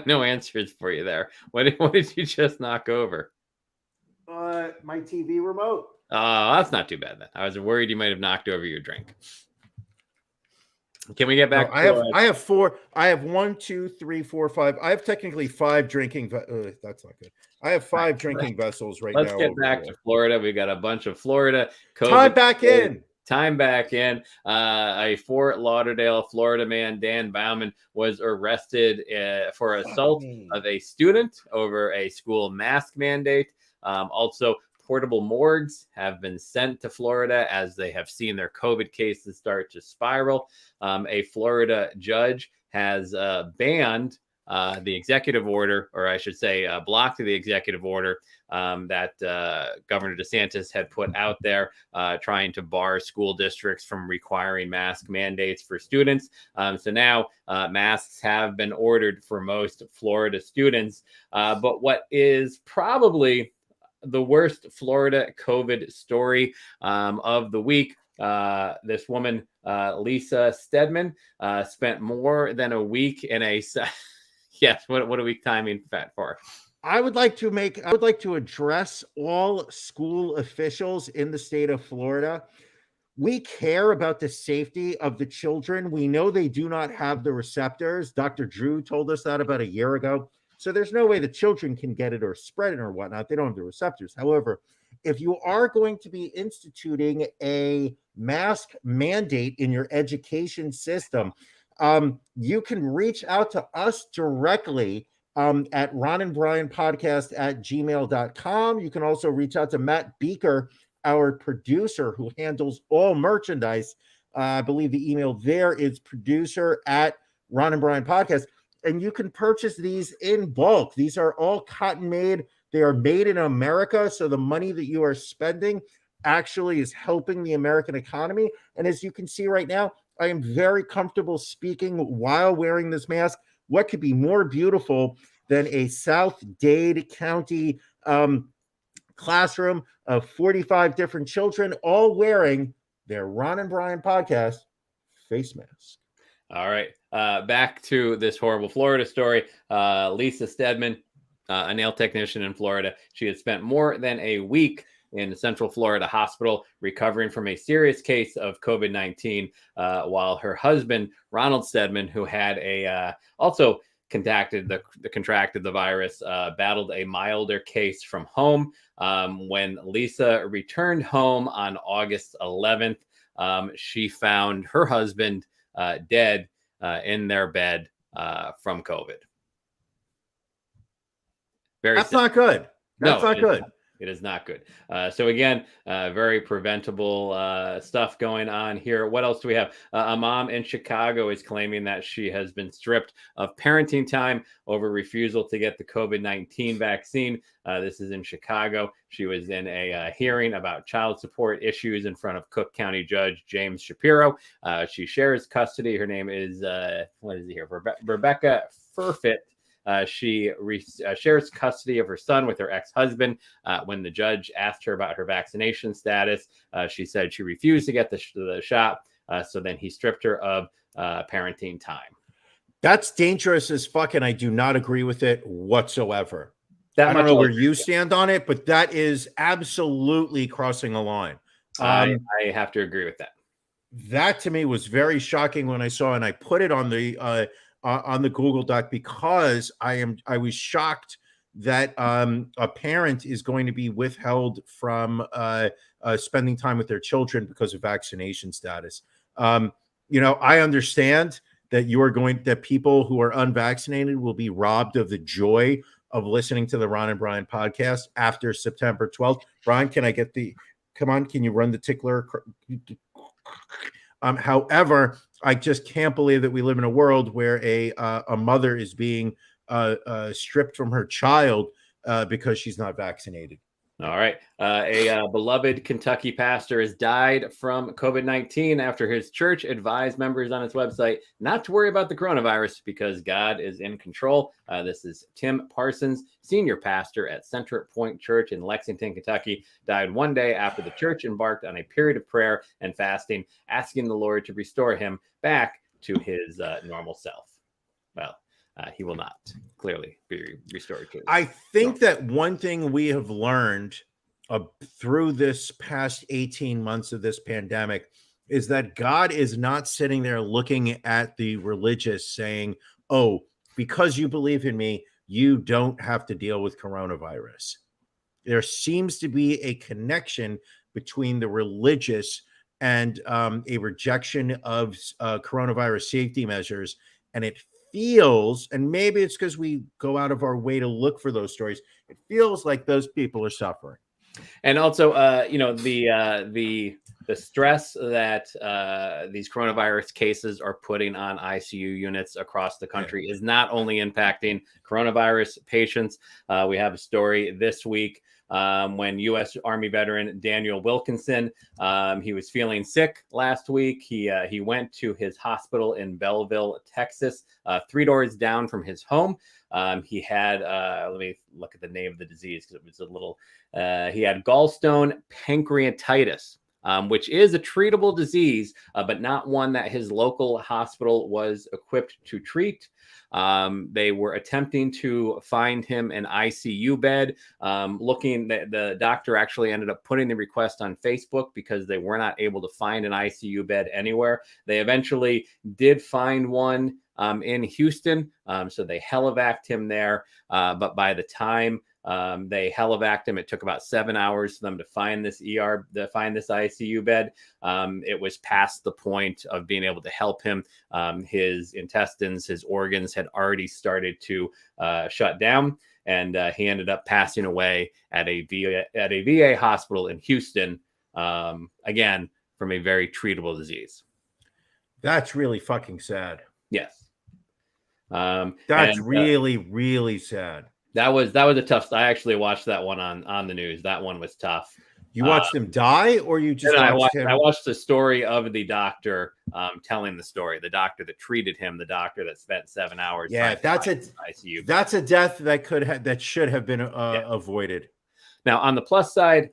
no answers for you there. What did you just knock over? My TV remote. Oh, that's not too bad then. I was worried you might have knocked over your drink. Can we get back? No, I have 4. I have 1, 2, 3, 4, 5. I have technically 5 drinking. That's not good. I have 5 drinking vessels right now. Let's get back to Florida. We got a bunch of Florida COVID. Time back in. A Fort Lauderdale, Florida man, Dan Bauman, was arrested for assault of a student over a school mask mandate. Also, portable morgues have been sent to Florida as they have seen their COVID cases start to spiral. A Florida judge has banned the executive order, or I should say blocked the executive order that Governor DeSantis had put out there trying to bar school districts from requiring mask mandates for students. So now masks have been ordered for most Florida students. But what is probably the worst Florida COVID story of the week. This woman, Lisa Stedman, spent more than a week in a... Yes, what are we timing that for? I would like to address all school officials in the state of Florida. We care about the safety of the children. We know they do not have the receptors. Dr. Drew told us that about a year ago. So there's no way the children can get it or spread it or whatnot. They don't have the receptors. However, if you are going to be instituting a mask mandate in your education system, you can reach out to us directly at Ron and Brian podcast at gmail.com. You can also reach out to Matt Beaker, our producer, who handles all merchandise. I believe the email there is producer at Ron and Brian podcast. And you can purchase these in bulk. These are all cotton made. They are made in America. So the money that you are spending actually is helping the American economy. And as you can see right now, I am very comfortable speaking while wearing this mask. What could be more beautiful than a South Dade County classroom of 45 different children all wearing their Ron and Brian podcast face mask? All right. Back to this horrible Florida story. Lisa Stedman, a nail technician in Florida. She had spent more than a week in a Central Florida hospital recovering from a serious case of COVID-19, while her husband, Ronald Stedman, who had also contracted the virus, battled a milder case from home. When Lisa returned home on August 11th, she found her husband dead in their bed from COVID. That's not good. That's not good. It is not good. So again, very preventable stuff going on here. What else do we have? A mom in Chicago is claiming that she has been stripped of parenting time over refusal to get the COVID-19 vaccine. This is in Chicago. She was in a hearing about child support issues in front of Cook County Judge James Shapiro. She shares custody. Her name is, Rebecca Furfit. She shares custody of her son with her ex-husband. When the judge asked her about her vaccination status, she said she refused to get the shot. So then he stripped her of parenting time. That's dangerous as fuck, and I do not agree with it whatsoever. I don't know where you stand on it, but that is absolutely crossing a line. I have to agree with that. That to me was very shocking when I saw, and I put it on the Google Doc because I was shocked that a parent is going to be withheld from spending time with their children because of vaccination status. I understand that people who are unvaccinated will be robbed of the joy of listening to the Ron and Brian podcast after September 12th. Brian, can you run the tickler? However, I just can't believe that we live in a world where a mother is being stripped from her child because she's not vaccinated. All right. A beloved Kentucky pastor has died from COVID-19 after his church advised members on its website not to worry about the coronavirus because God is in control. This is Tim Parsons, senior pastor at Center Point Church in Lexington, Kentucky, died one day after the church embarked on a period of prayer and fasting, asking the Lord to restore him back to his normal self. Well, he will not clearly be restored to. I think that one thing we have learned through this past 18 months of this pandemic is that God is not sitting there looking at the religious saying, oh, because you believe in me, you don't have to deal with coronavirus. There seems to be a connection between the religious and a rejection of coronavirus safety measures. And it feels, and maybe it's because we go out of our way to look for those stories, it feels like those people are suffering. And also, the stress that these coronavirus cases are putting on ICU units across the country is not only impacting coronavirus patients. We have a story this week when U.S. Army veteran Daniel Wilkinson, he was feeling sick last week. He went to his hospital in Belleville, Texas, 3 doors down from his home. He had, let me look at the name of the disease because it was a little, he had gallstone pancreatitis, which is a treatable disease, but not one that his local hospital was equipped to treat. They were attempting to find him an ICU bed. The doctor actually ended up putting the request on Facebook because they were not able to find an ICU bed anywhere. They eventually did find one in Houston. So they helivaced him there. But by the time they helivaced him, it took about 7 hours for them to find this ICU bed. It was past the point of being able to help him. His intestines, his organs had already started to shut down, and he ended up passing away at a VA hospital in Houston. Again, from a very treatable disease. That's really fucking sad. Yes. That's really sad. That was a tough. I actually watched that one on the news. That one was tough. You watched him die, or you just watched him? I watched the story of the doctor telling the story. The doctor that treated him, the doctor that spent 7 hours. Yeah, that's ICU. That's a death that should have been avoided. Now, on the plus side,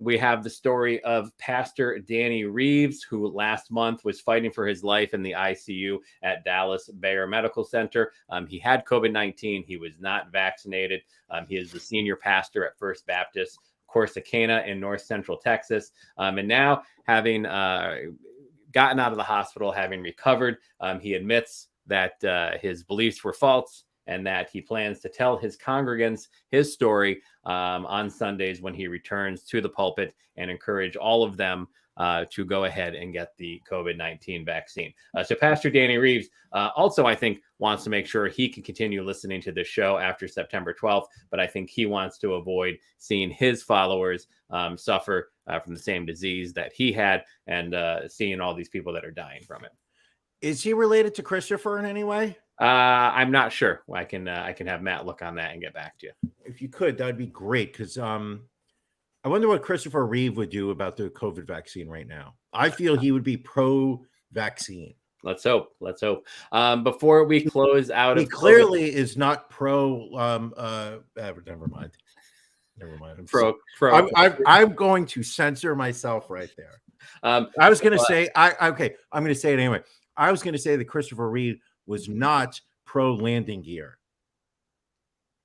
we have the story of Pastor Danny Reeves, who last month was fighting for his life in the ICU at Dallas Bayer Medical Center. He had COVID-19. He was not vaccinated. He is the senior pastor at First Baptist Corsicana in North Central Texas. And now, having gotten out of the hospital, having recovered, he admits that his beliefs were false, and that he plans to tell his congregants his story on Sundays when he returns to the pulpit, and encourage all of them to go ahead and get the COVID-19 vaccine. So Pastor Danny Reeves also, I think, wants to make sure he can continue listening to the show after September 12th, but I think he wants to avoid seeing his followers suffer from the same disease that he had, and seeing all these people that are dying from it. Is he related to Christopher in any way? I'm not sure. I can have Matt look on that and get back to you. If you could, that'd be great. Because I wonder what Christopher Reeve would do about the COVID vaccine right now. I feel he would be pro-vaccine. Let's hope. Before we close out, he clearly is not pro. Never mind. I'm going to censor myself right there. I was going to say. I'm going to say it anyway. I was going to say that Christopher Reeve was not pro landing gear.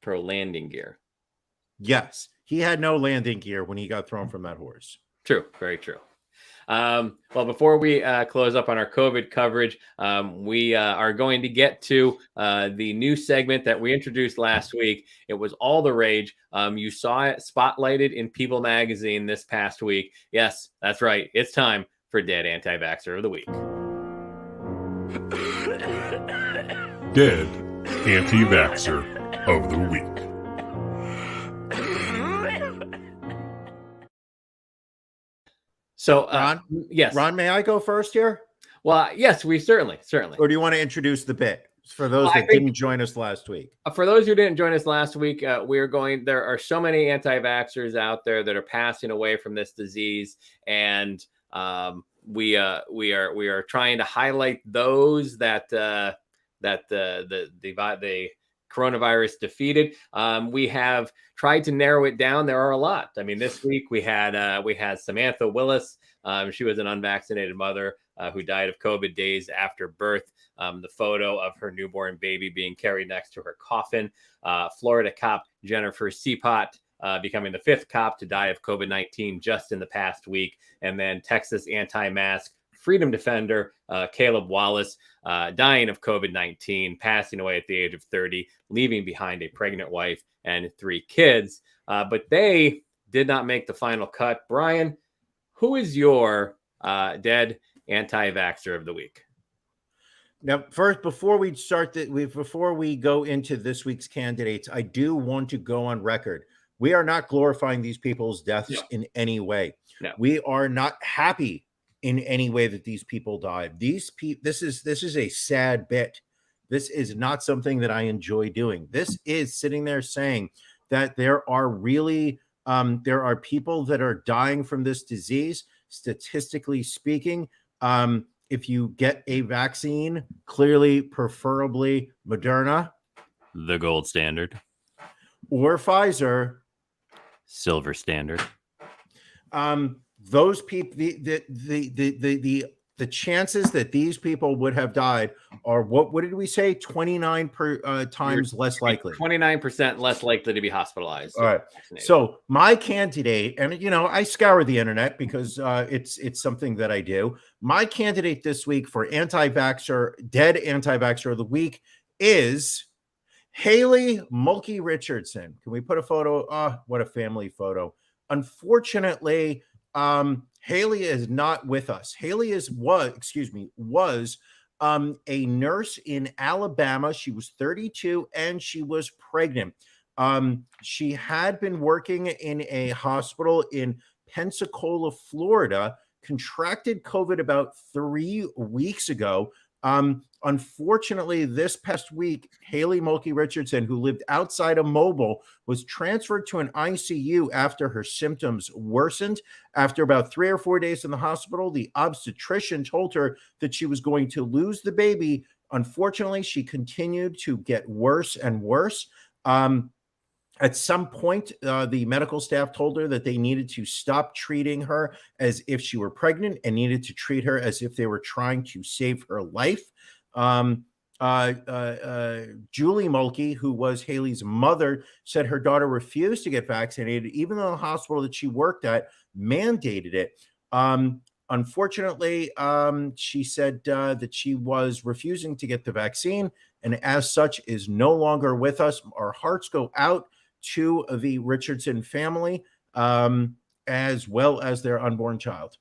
Pro landing gear. Yes, he had no landing gear when he got thrown from that horse. True, very true. Well, before we close up on our COVID coverage, we are going to get to the new segment that we introduced last week. It was all the rage. You saw it spotlighted in People magazine this past week. Yes, that's right. It's time for Dead Anti-Vaxxer of the Week. Dead Anti-Vaxxer of the Week. So, Ron, yes. Ron, may I go first here? Well, yes, we certainly. Or do you want to introduce the bit for those that didn't join us last week? For those who didn't join us last week, there are so many anti-vaxxers out there that are passing away from this disease, and we are trying to highlight those that the coronavirus defeated. We have tried to narrow it down. There are a lot. I mean, this week we had Samantha Willis. She was an unvaccinated mother who died of COVID days after birth. The photo of her newborn baby being carried next to her coffin. Florida cop Jennifer Seapot becoming the 5th cop to die of COVID-19 just in the past week. And then Texas anti-mask freedom defender Caleb Wallace dying of COVID-19, passing away at the age of 30, leaving behind a pregnant wife and 3 kids. But they did not make the final cut. Brian, who is your dead anti-vaxxer of the week? Now, first, before we go into this week's candidates, I do want to go on record. We are not glorifying these people's deaths in any way. No. We are not happy in any way that these people died. This is a sad bit. This is not something that I enjoy doing. This is sitting there saying that there are people that are dying from this disease. Statistically speaking, if you get a vaccine, clearly, preferably Moderna, the gold standard, or Pfizer, silver standard. Those people, the chances that these people would have died are what did we say? 29 times less likely. 29% less likely to be hospitalized. All right. So my candidate, and I scour the internet because it's something that I do. My candidate this week for anti-vaxxer, dead anti-vaxxer of the week is Haley Mulkey Richardson. Can we put a photo? Oh, what a family photo. Unfortunately, Haley is not with us. Haley was a nurse in Alabama. She was 32 and she was pregnant. She had been working in a hospital in Pensacola, Florida, contracted COVID about 3 weeks ago. Unfortunately, this past week, Haley Mulkey Richardson, who lived outside of Mobile, was transferred to an ICU after her symptoms worsened. After about 3 or 4 days in the hospital, the obstetrician told her that she was going to lose the baby. Unfortunately, she continued to get worse and worse. At some point, the medical staff told her that they needed to stop treating her as if she were pregnant and needed to treat her as if they were trying to save her life. Julie Mulkey, who was Haley's mother, said her daughter refused to get vaccinated, even though the hospital that she worked at mandated it. Unfortunately, she said that she was refusing to get the vaccine, and as such is no longer with us. Our hearts go out to the Richardson family, as well as their unborn child.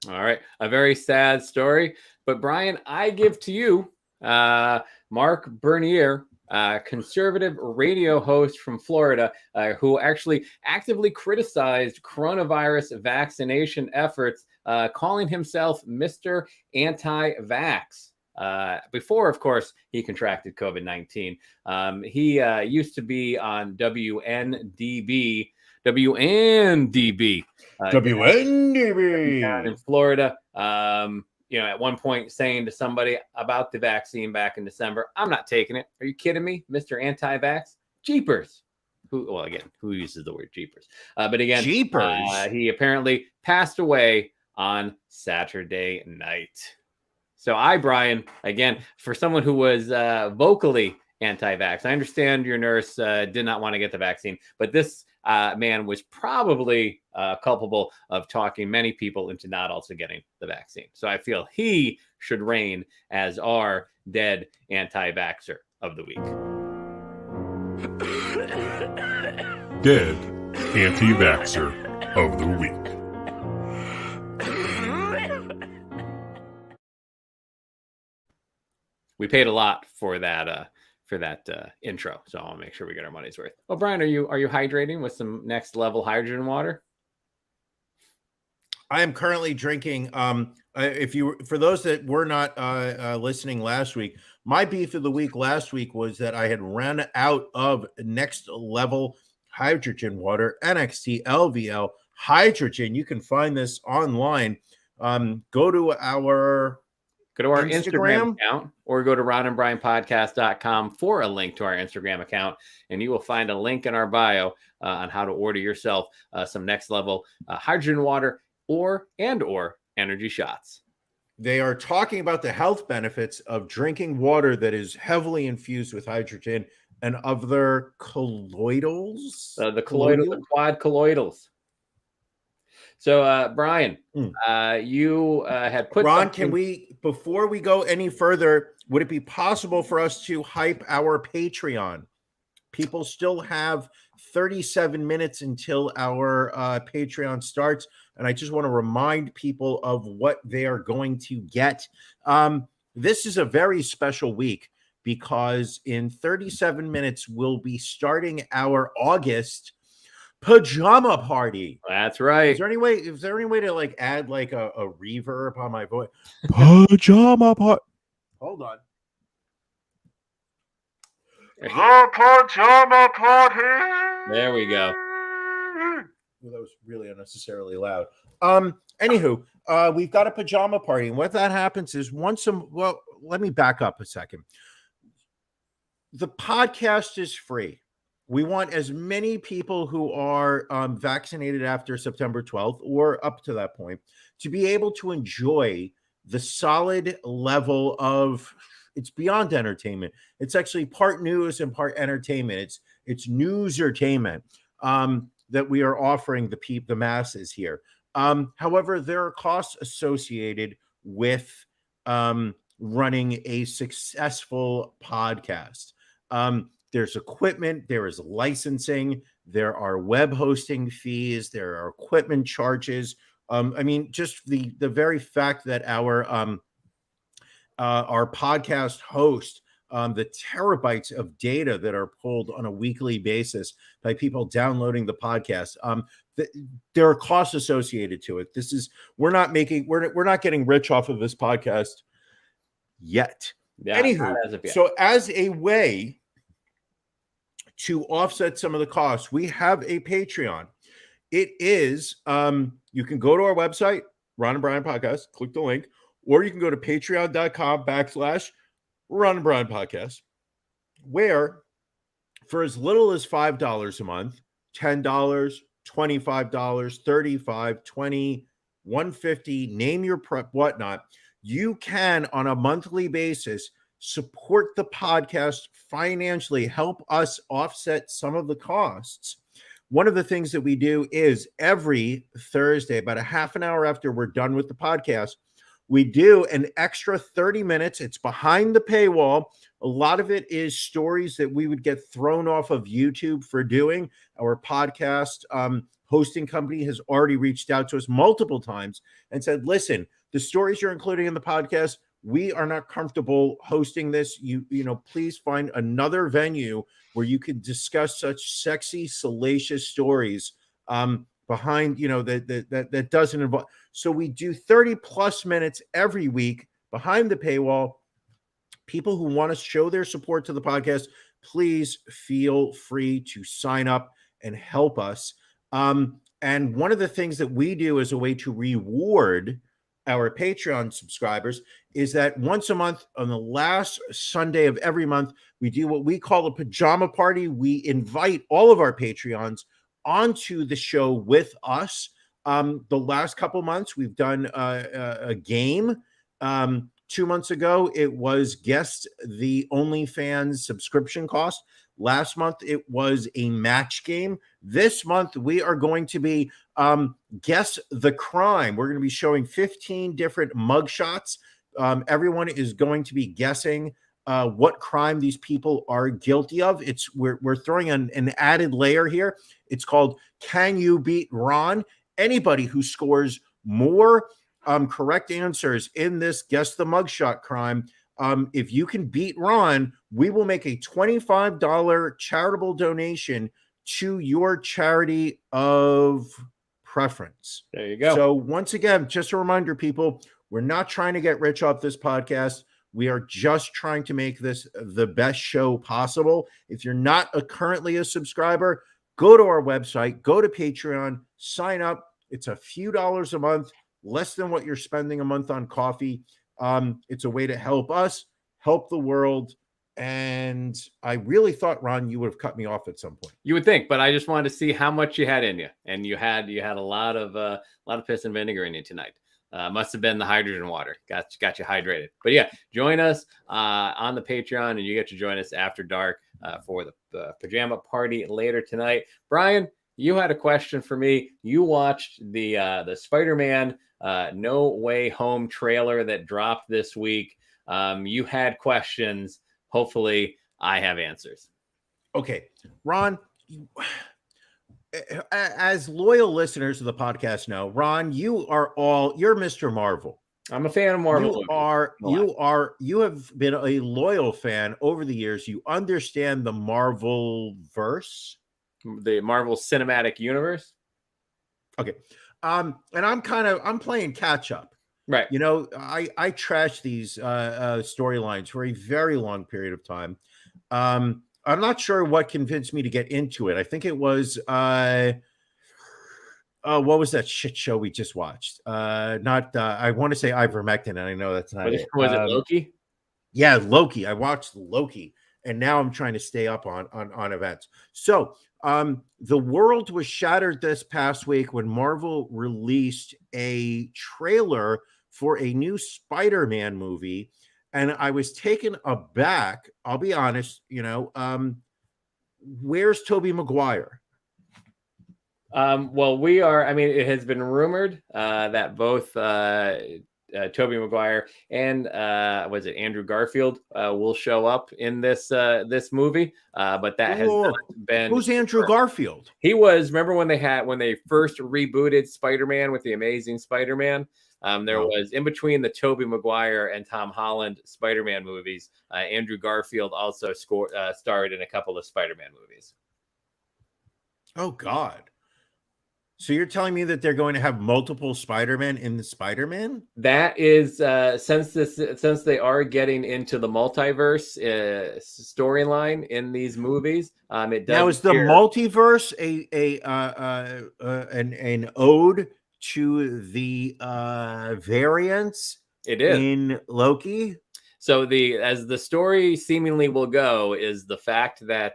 All right. A very sad story. But Brian, I give to you Mark Bernier, conservative radio host from Florida, who actually actively criticized coronavirus vaccination efforts, calling himself Mr. Anti-Vax. Before, of course, he contracted COVID-19. He used to be on WNDB in Florida. At one point saying to somebody about the vaccine back in December, "I'm not taking it. Are you kidding me, Mr. Anti-Vax? Jeepers." Who uses the word jeepers? But again, jeepers. He apparently passed away on Saturday night. So Brian, again, for someone who was vocally anti-vax, I understand your nurse did not want to get the vaccine, but this man was probably culpable of talking many people into not also getting the vaccine. So I feel he should reign as our dead anti-vaxxer of the week. Dead anti-vaxxer of the week. We paid a lot for that intro, so I'll make sure we get our money's worth. Well, Brian, are you hydrating with some next level hydrogen water? I am currently drinking. For those that were not listening last week, my beef of the week last week was that I had run out of next level hydrogen water, NXT LVL hydrogen. You can find this online. Go to our Instagram account, or go to ronandbrianpodcast.com for a link to our Instagram account, and you will find a link in our bio on how to order yourself some next level hydrogen water or energy shots. They are talking about the health benefits of drinking water that is heavily infused with hydrogen and other colloidals. The quad colloidals. So, Brian, you had put Ron, before we go any further, would it be possible for us to hype our Patreon? People still have 37 minutes until our Patreon starts, and I just want to remind people of what they are going to get. This is a very special week because in 37 minutes, we'll be starting our August pajama party. That's right. Is there any way to add a reverb on my voice? Pajama party. Hold on. The pajama party. There we go. Well, that was really unnecessarily loud. Anywho, we've got a pajama party, and what that happens is let me back up a second. The podcast is free. We want as many people who are vaccinated after September 12th or up to that point to be able to enjoy the solid level of it's beyond entertainment. It's actually part news and part entertainment. It's newsertainment that we are offering the masses here. However, there are costs associated with running a successful podcast. There's equipment, there is licensing, there are web hosting fees, there are equipment charges. I mean, just the very fact that our podcast host, the terabytes of data that are pulled on a weekly basis by people downloading the podcast, there are costs associated to it. We're not getting rich off of this podcast yet. Yeah, Anywho, so as a way to offset some of the costs, we have a Patreon. It is, you can go to our website, Ron and Brian Podcast, click the link, or you can go to patreon.com/Ron and Brian Podcast, where for as little as $5 a month, $10, $25, $35, $20, $150, name your prep, whatnot, you can on a monthly basis support the podcast financially, help us offset some of the costs. One of the things that we do is every Thursday, about a half an hour after we're done with the podcast, we do an extra 30 minutes. It's behind the paywall. A lot of it is stories that we would get thrown off of YouTube for doing. Our podcast hosting company has already reached out to us multiple times and said, listen, the stories you're including in the podcast, we are not comfortable hosting this. You know, please find another venue where you can discuss such sexy, salacious stories behind, you know, that doesn't involve. So we do 30 plus minutes every week behind the paywall. People who want to show their support to the podcast, please feel free to sign up and help us. And one of the things that we do as a way to reward our Patreon subscribers is that once a month on the last Sunday of every month, we do what we call a pajama party. We invite all of our Patreons onto the show with us. The last couple months, we've done a game. 2 months ago, it was Guess the OnlyFans subscription cost. Last month, it was a match game. This month, we are going to be Guess the Crime. We're going to be showing 15 different mugshots. Everyone is going to be guessing what crime these people are guilty of. We're throwing an added layer here. It's called Can You Beat Ron? Anybody who scores more correct answers in this Guess the Mugshot crime, if you can beat Ron, we will make a $25 charitable donation to your charity of preference. There you go. So once again, just a reminder, people, we're not trying to get rich off this podcast. We are just trying to make this the best show possible. If you're not currently a subscriber, go to our website, go to Patreon, sign up. It's a few dollars a month, less than what you're spending a month on coffee. It's a way to help us, help the world. And I really thought, Ron, you would have cut me off at some point. You would think, but I just wanted to see how much you had in you, and you had a lot of piss and vinegar in you tonight. Must have been the hydrogen water. Got you hydrated. But yeah, join us on the Patreon, and you get to join us after dark for the pajama party later tonight. Brian, you had a question for me. You watched the Spider-Man No Way Home trailer that dropped this week. You had questions. Hopefully, I have answers. Okay, Ron, as loyal listeners of the podcast know, Ron, you're Mr. Marvel. I'm a fan of Marvel. You have been a loyal fan over the years. You understand the Marvel verse, the Marvel Cinematic Universe. Okay. And I'm playing catch up. Right. You know, I trashed these storylines for a very long period of time. I'm not sure what convinced me to get into it. I think it was what was that shit show we just watched? I want to say Ivermectin, and I know that's not it. Was it Loki? Yeah, Loki. I watched Loki, and now I'm trying to stay up on events. So the world was shattered this past week when Marvel released a trailer for a new Spider-Man movie. and I was taken aback. I'll be honest, where's Tobey Maguire? Well, we are. I mean, it has been rumored that both Tobey Maguire and was it Andrew Garfield will show up in this movie, but that has not been. Who's Andrew Garfield? He was. Remember when they first rebooted Spider-Man with the Amazing Spider-Man? There was in between the Tobey Maguire and Tom Holland Spider-Man movies. Andrew Garfield also starred in a couple of Spider-Man movies. Oh God. So you're telling me that they're going to have multiple Spider-Man in the Spider-Man? That is since they are getting into the multiverse storyline in these movies. It does. Now is the multiverse an ode to the variants? It is in Loki. So as the story seemingly will go is the fact that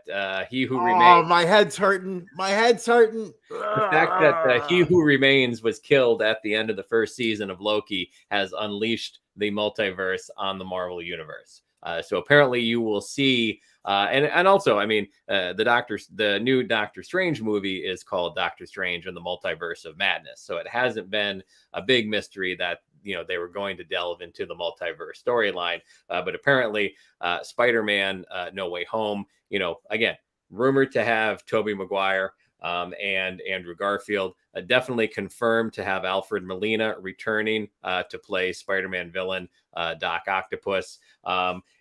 he who remains. Oh, my head's hurting. My head's hurting. The fact that he who remains was killed at the end of the first season of Loki has unleashed the multiverse on the Marvel universe. So apparently you will see, and also, I mean, the new Doctor Strange movie is called Doctor Strange and the Multiverse of Madness. So it hasn't been a big mystery that they were going to delve into the multiverse storyline, but apparently Spider-Man No Way Home, again, rumored to have Tobey Maguire and Andrew Garfield, definitely confirmed to have Alfred Molina returning to play Spider-Man villain Doc Octopus.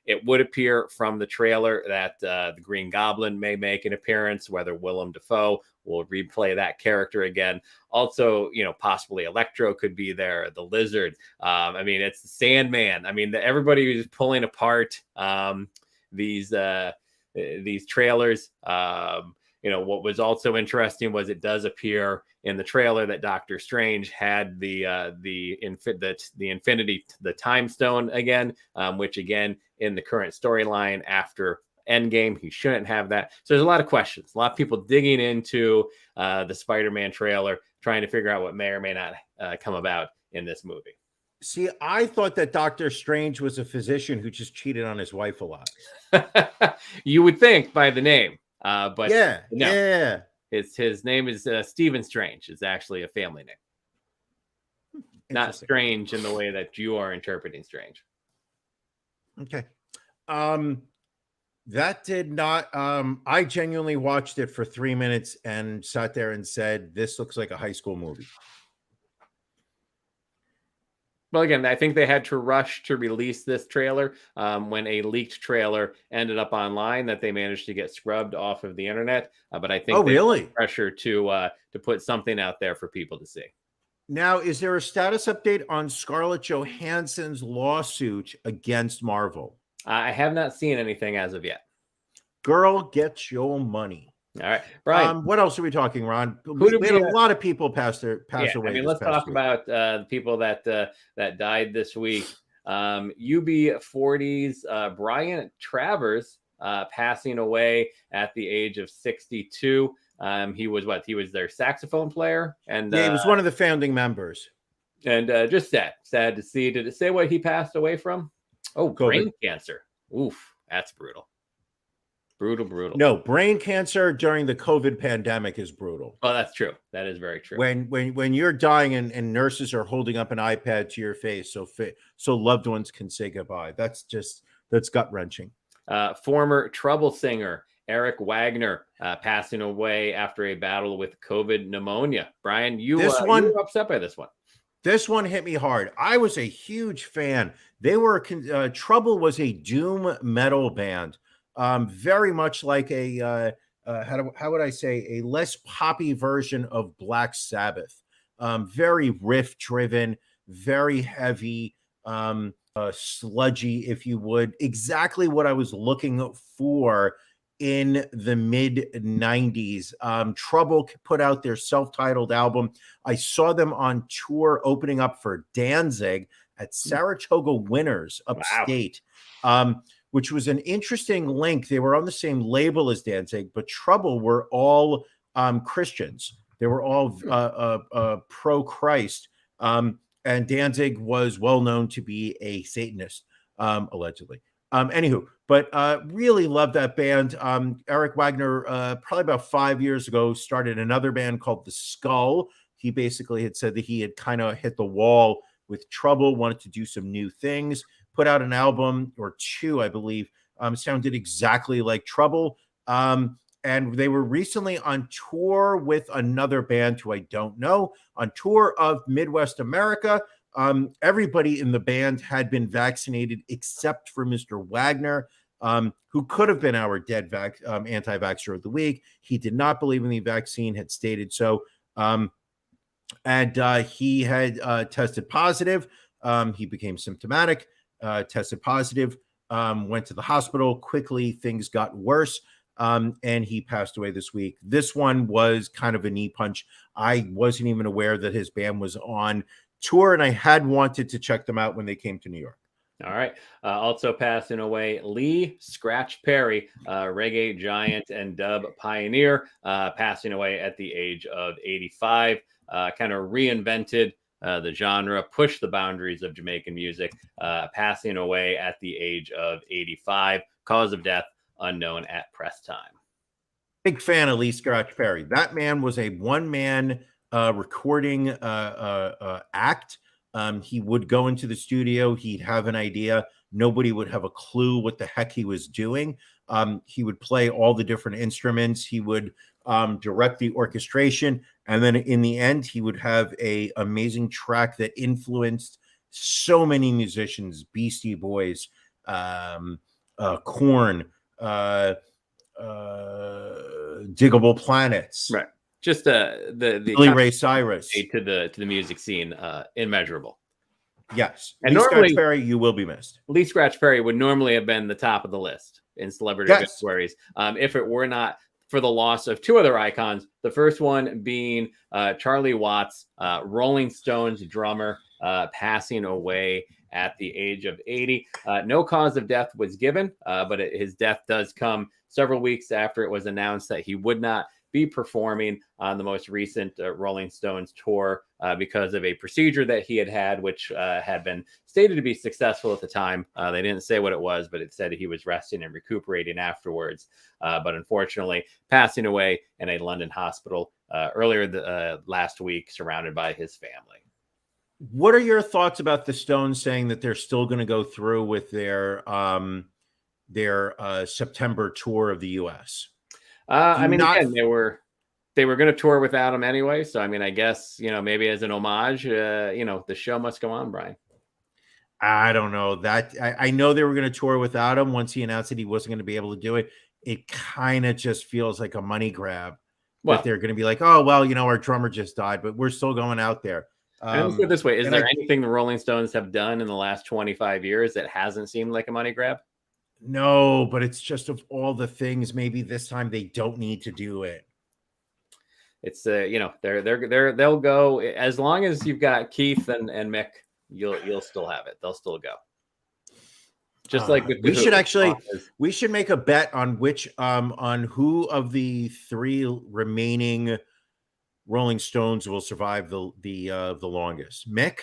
It would appear from the trailer that the Green Goblin may make an appearance, whether Willem Dafoe will replay that character again. Also, possibly Electro could be there, the Lizard. I mean, it's the Sandman. I mean, everybody who's pulling apart these trailers. What was also interesting was it does appear in the trailer that Doctor Strange had the Infinity, the Time Stone again, which again in the current storyline after Endgame, he shouldn't have that. So there's a lot of questions, a lot of people digging into the Spider-Man trailer, trying to figure out what may or may not come about in this movie. See, I thought that Doctor Strange was a physician who just cheated on his wife a lot. You would think by the name. But no, yeah, his name is Stephen Strange. It's actually a family name, not Strange in the way that you are interpreting Strange. Okay, that did not. I genuinely watched it for 3 minutes and sat there and said, "This looks like a high school movie." Well, again, I think they had to rush to release this trailer when a leaked trailer ended up online that they managed to get scrubbed off of the internet. But I think really pressure to put something out there for people to see. Now, is there a status update on Scarlett Johansson's lawsuit against Marvel? I have not seen anything as of yet. Girl, get your money. All right, Brian. What else are we talking, Ron? We had a lot of people pass away. I mean, let's talk about the people that died this week. UB40's Brian Travers passing away at the age of 62. He was what? He was their saxophone player, and he was one of the founding members. And just sad to see. Did it say what he passed away from? Oh, brain cancer. Oof, that's brutal. Brutal. No, brain cancer during the COVID pandemic is brutal. Oh, that's true. That is very true. When you're dying and nurses are holding up an iPad to your face so loved ones can say goodbye. That's gut wrenching. Former Trouble singer Eric Wagner passing away after a battle with COVID pneumonia. Brian, you were upset by this one. This one hit me hard. I was a huge fan. They were Trouble was a doom metal band. Very much like a how would I say, a less poppy version of Black Sabbath. Very riff driven, very heavy, sludgy, if you would. Exactly what I was looking for in the mid 90s. Trouble put out their self-titled album. I saw them on tour opening up for Danzig at Saratoga Winners upstate. Wow. Which was an interesting link. They were on the same label as Danzig, but Trouble were all Christians. They were all pro-Christ. And Danzig was well known to be a Satanist. allegedly. Anywho, but really love that band. Eric Wagner, probably about 5 years ago, started another band called The Skull. He basically had said that he had kind of hit the wall with Trouble, wanted to do some new things, put out an album or two, I believe, sounded exactly like Trouble. And they were recently on tour with another band who I don't know, on tour of Midwest America. Everybody in the band had been vaccinated except for Mr. Wagner, who could have been our anti-vaxxer of the week. He did not believe in the vaccine, had stated so. And he had tested positive. He became symptomatic, tested positive, went to the hospital. Quickly, things got worse. And he passed away this week. This one was kind of a knee punch. I wasn't even aware that his band was on tour, and I had wanted to check them out when they came to New York. All right. Also passing away, Lee Scratch Perry, reggae giant and dub pioneer, passing away at the age of 85. Kind of reinvented the genre, pushed the boundaries of Jamaican music, passing away at the age of 85. Cause of death unknown at press time. Big fan of Lee Scratch Perry. That man was a one-man recording act. He would go into the studio. He'd have an idea. Nobody would have a clue what the heck he was doing. He would play all the different instruments. He would direct the orchestration. And then in the end, he would have an amazing track that influenced so many musicians, Beastie Boys, Korn, Diggable Planets, right? Just the Billy Ray Cyrus to the music scene, immeasurable. Yes, and Lee normally, Scratch Perry, you will be missed. Lee Scratch Perry would normally have been the top of the list in celebrity obituaries, if it were not for the loss of two other icons. The first one being Charlie Watts, Rolling Stones drummer, passing away at the age of 80. No cause of death was given, but his death does come several weeks after it was announced that he would not be performing on the most recent Rolling Stones tour because of a procedure that he had, which had been stated to be successful at the time. They didn't say what it was, but it said he was resting and recuperating afterwards. But unfortunately, passing away in a London hospital earlier last week, surrounded by his family. What are your thoughts about the Stones saying that they're still going to go through with their September tour of the U.S.? I mean, again, they were going to tour without him anyway. So, I mean, I guess, maybe as an homage, the show must go on, Brian. I don't know that. I know they were going to tour without him once he announced that he wasn't going to be able to do it. It kind of just feels like a money grab. That they're going to be like, oh, well, our drummer just died, but we're still going out there. Let's put it this way. Is there anything the Rolling Stones have done in the last 25 years that hasn't seemed like a money grab? No, but it's just of all the things, maybe this time they don't need to do it. It's they'll go as long as you've got Keith and Mick, you'll still have it. They'll still go. Just like with we should make a bet on which on who of the three remaining Rolling Stones will survive the longest. Mick,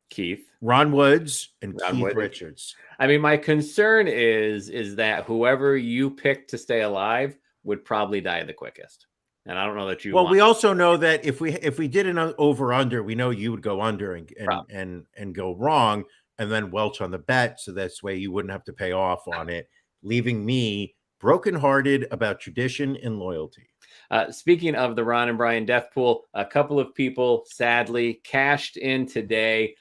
Keith, Ron Woods, and Keith Richards. I mean, my concern is that whoever you pick to stay alive would probably die the quickest. And I don't know that you. Well, we also know that if we did an over under, we know you would go under and go wrong, and then welch on the bet. So that's way you wouldn't have to pay off on it, leaving me brokenhearted about tradition and loyalty. Speaking of the Ron and Brian death pool, a couple of people sadly cashed in today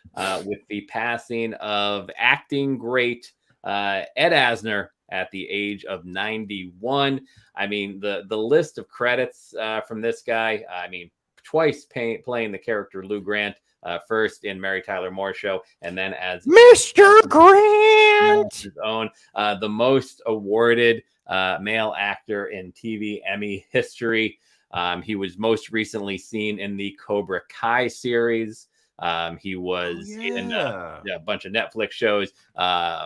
with the passing of acting great Ed Asner at the age of 91. I mean, the list of credits from this guy, I mean, twice playing the character Lou Grant, first in Mary Tyler Moore Show, and then as Mr. Grant, his own, the most awarded male actor in TV Emmy history. He was most recently seen in the Cobra Kai series. He was in a bunch of Netflix shows.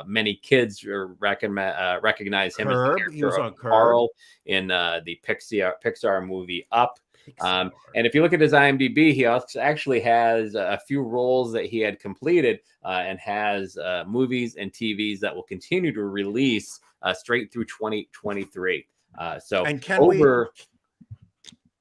Many kids recognize him as the character of Carl in the Pixar movie Up. And if you look at his IMDb, he also actually has a few roles that he had completed and has movies and TVs that will continue to release straight through 2023. And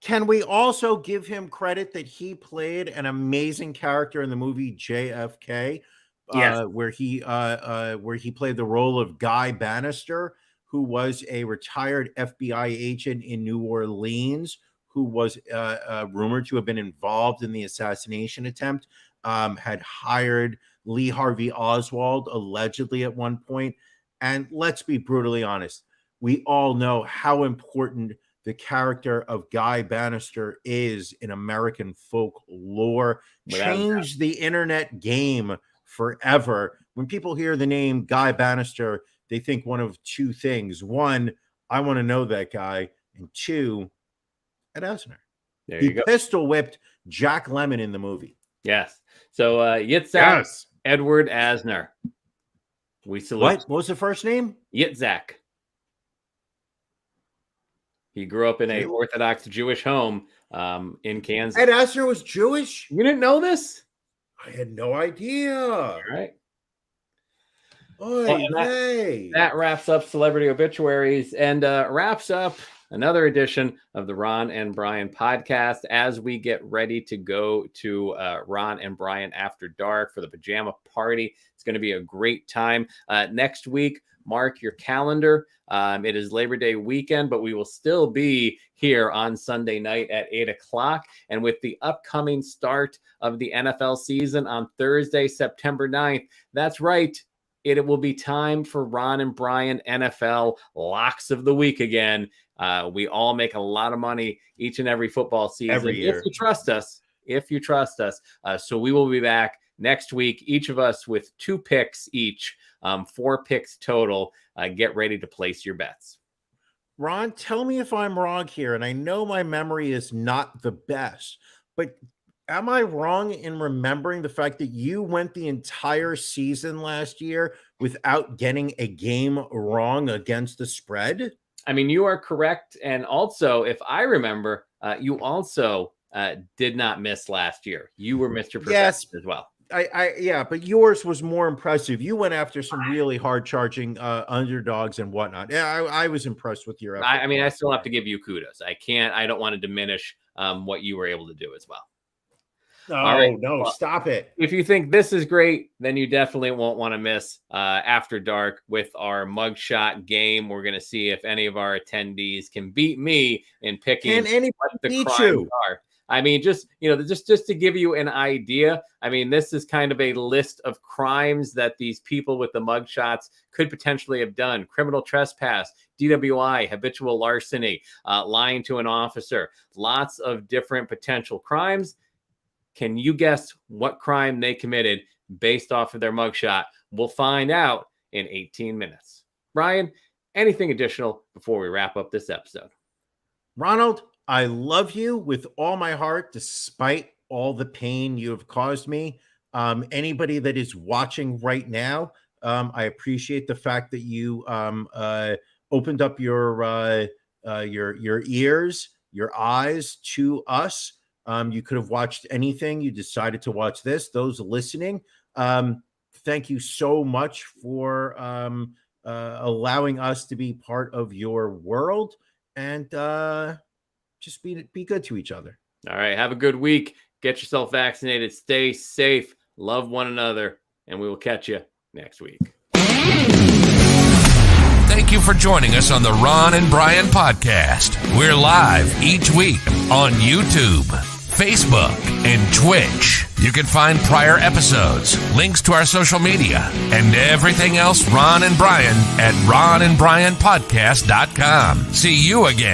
can we also give him credit that he played an amazing character in the movie JFK, where he played the role of Guy Bannister, who was a retired FBI agent in New Orleans, who was rumored to have been involved in the assassination attempt, had hired Lee Harvey Oswald allegedly at one point. And let's be brutally honest, we all know how important the character of Guy Bannister is in American folk lore. Changed the internet game forever. When people hear the name Guy Bannister, they think one of two things. One, I want to know that guy. And two, Ed Asner. He pistol whipped Jack Lemmon in the movie. Yes. So Yitzhak Edward Asner. We salute. What was the first name? Yitzhak. He grew up in a Orthodox Jewish home in Kansas. Ed Asner was Jewish? You didn't know this? I had no idea. All right. That wraps up Celebrity Obituaries and wraps up another edition of the Ron and Brian podcast as we get ready to go to Ron and Brian After Dark for the pajama party. It's going to be a great time. Next week, mark your calendar. It is Labor Day weekend, but we will still be here on Sunday night at 8 o'clock. And with the upcoming start of the NFL season on Thursday, September 9th, that's right. It will be time for Ron and Brian NFL Locks of the Week again. We all make a lot of money each and every football season. Every year. If you trust us. So we will be back next week, each of us with 2 picks each, 4 picks total. Get ready to place your bets. Ron, tell me if I'm wrong here. And I know my memory is not the best, but am I wrong in remembering the fact that you went the entire season last year without getting a game wrong against the spread? I mean, you are correct. And also, if I remember, you also did not miss last year. You were Mr. Perfection as well. But yours was more impressive. You went after some really hard charging underdogs and whatnot. Yeah, I was impressed with your effort. I mean, I still have to give you kudos. I don't want to diminish what you were able to do as well. Stop it. If you think this is great, then you definitely won't want to miss After Dark with our mugshot game. We're going to see if any of our attendees can beat me in picking what the crimes are. I mean, just to give you an idea, I mean, this is kind of a list of crimes that these people with the mugshots could potentially have done. Criminal trespass, DWI, habitual larceny, lying to an officer, lots of different potential crimes. Can you guess what crime they committed based off of their mugshot? We'll find out in 18 minutes. Brian, anything additional before we wrap up this episode? Ronald, I love you with all my heart, despite all the pain you have caused me. Anybody that is watching right now, I appreciate the fact that you opened up your ears, your eyes to us. You could have watched anything. You decided to watch this. Those listening, thank you so much for allowing us to be part of your world, and just be good to each other. All right. Have a good week. Get yourself vaccinated. Stay safe. Love one another. And we will catch you next week. Thank you for joining us on the Ron and Brian podcast. We're live each week on YouTube, Facebook, and Twitch. You can find prior episodes, links to our social media, and everything else Ron and Brian at ronandbrianpodcast.com. See you again.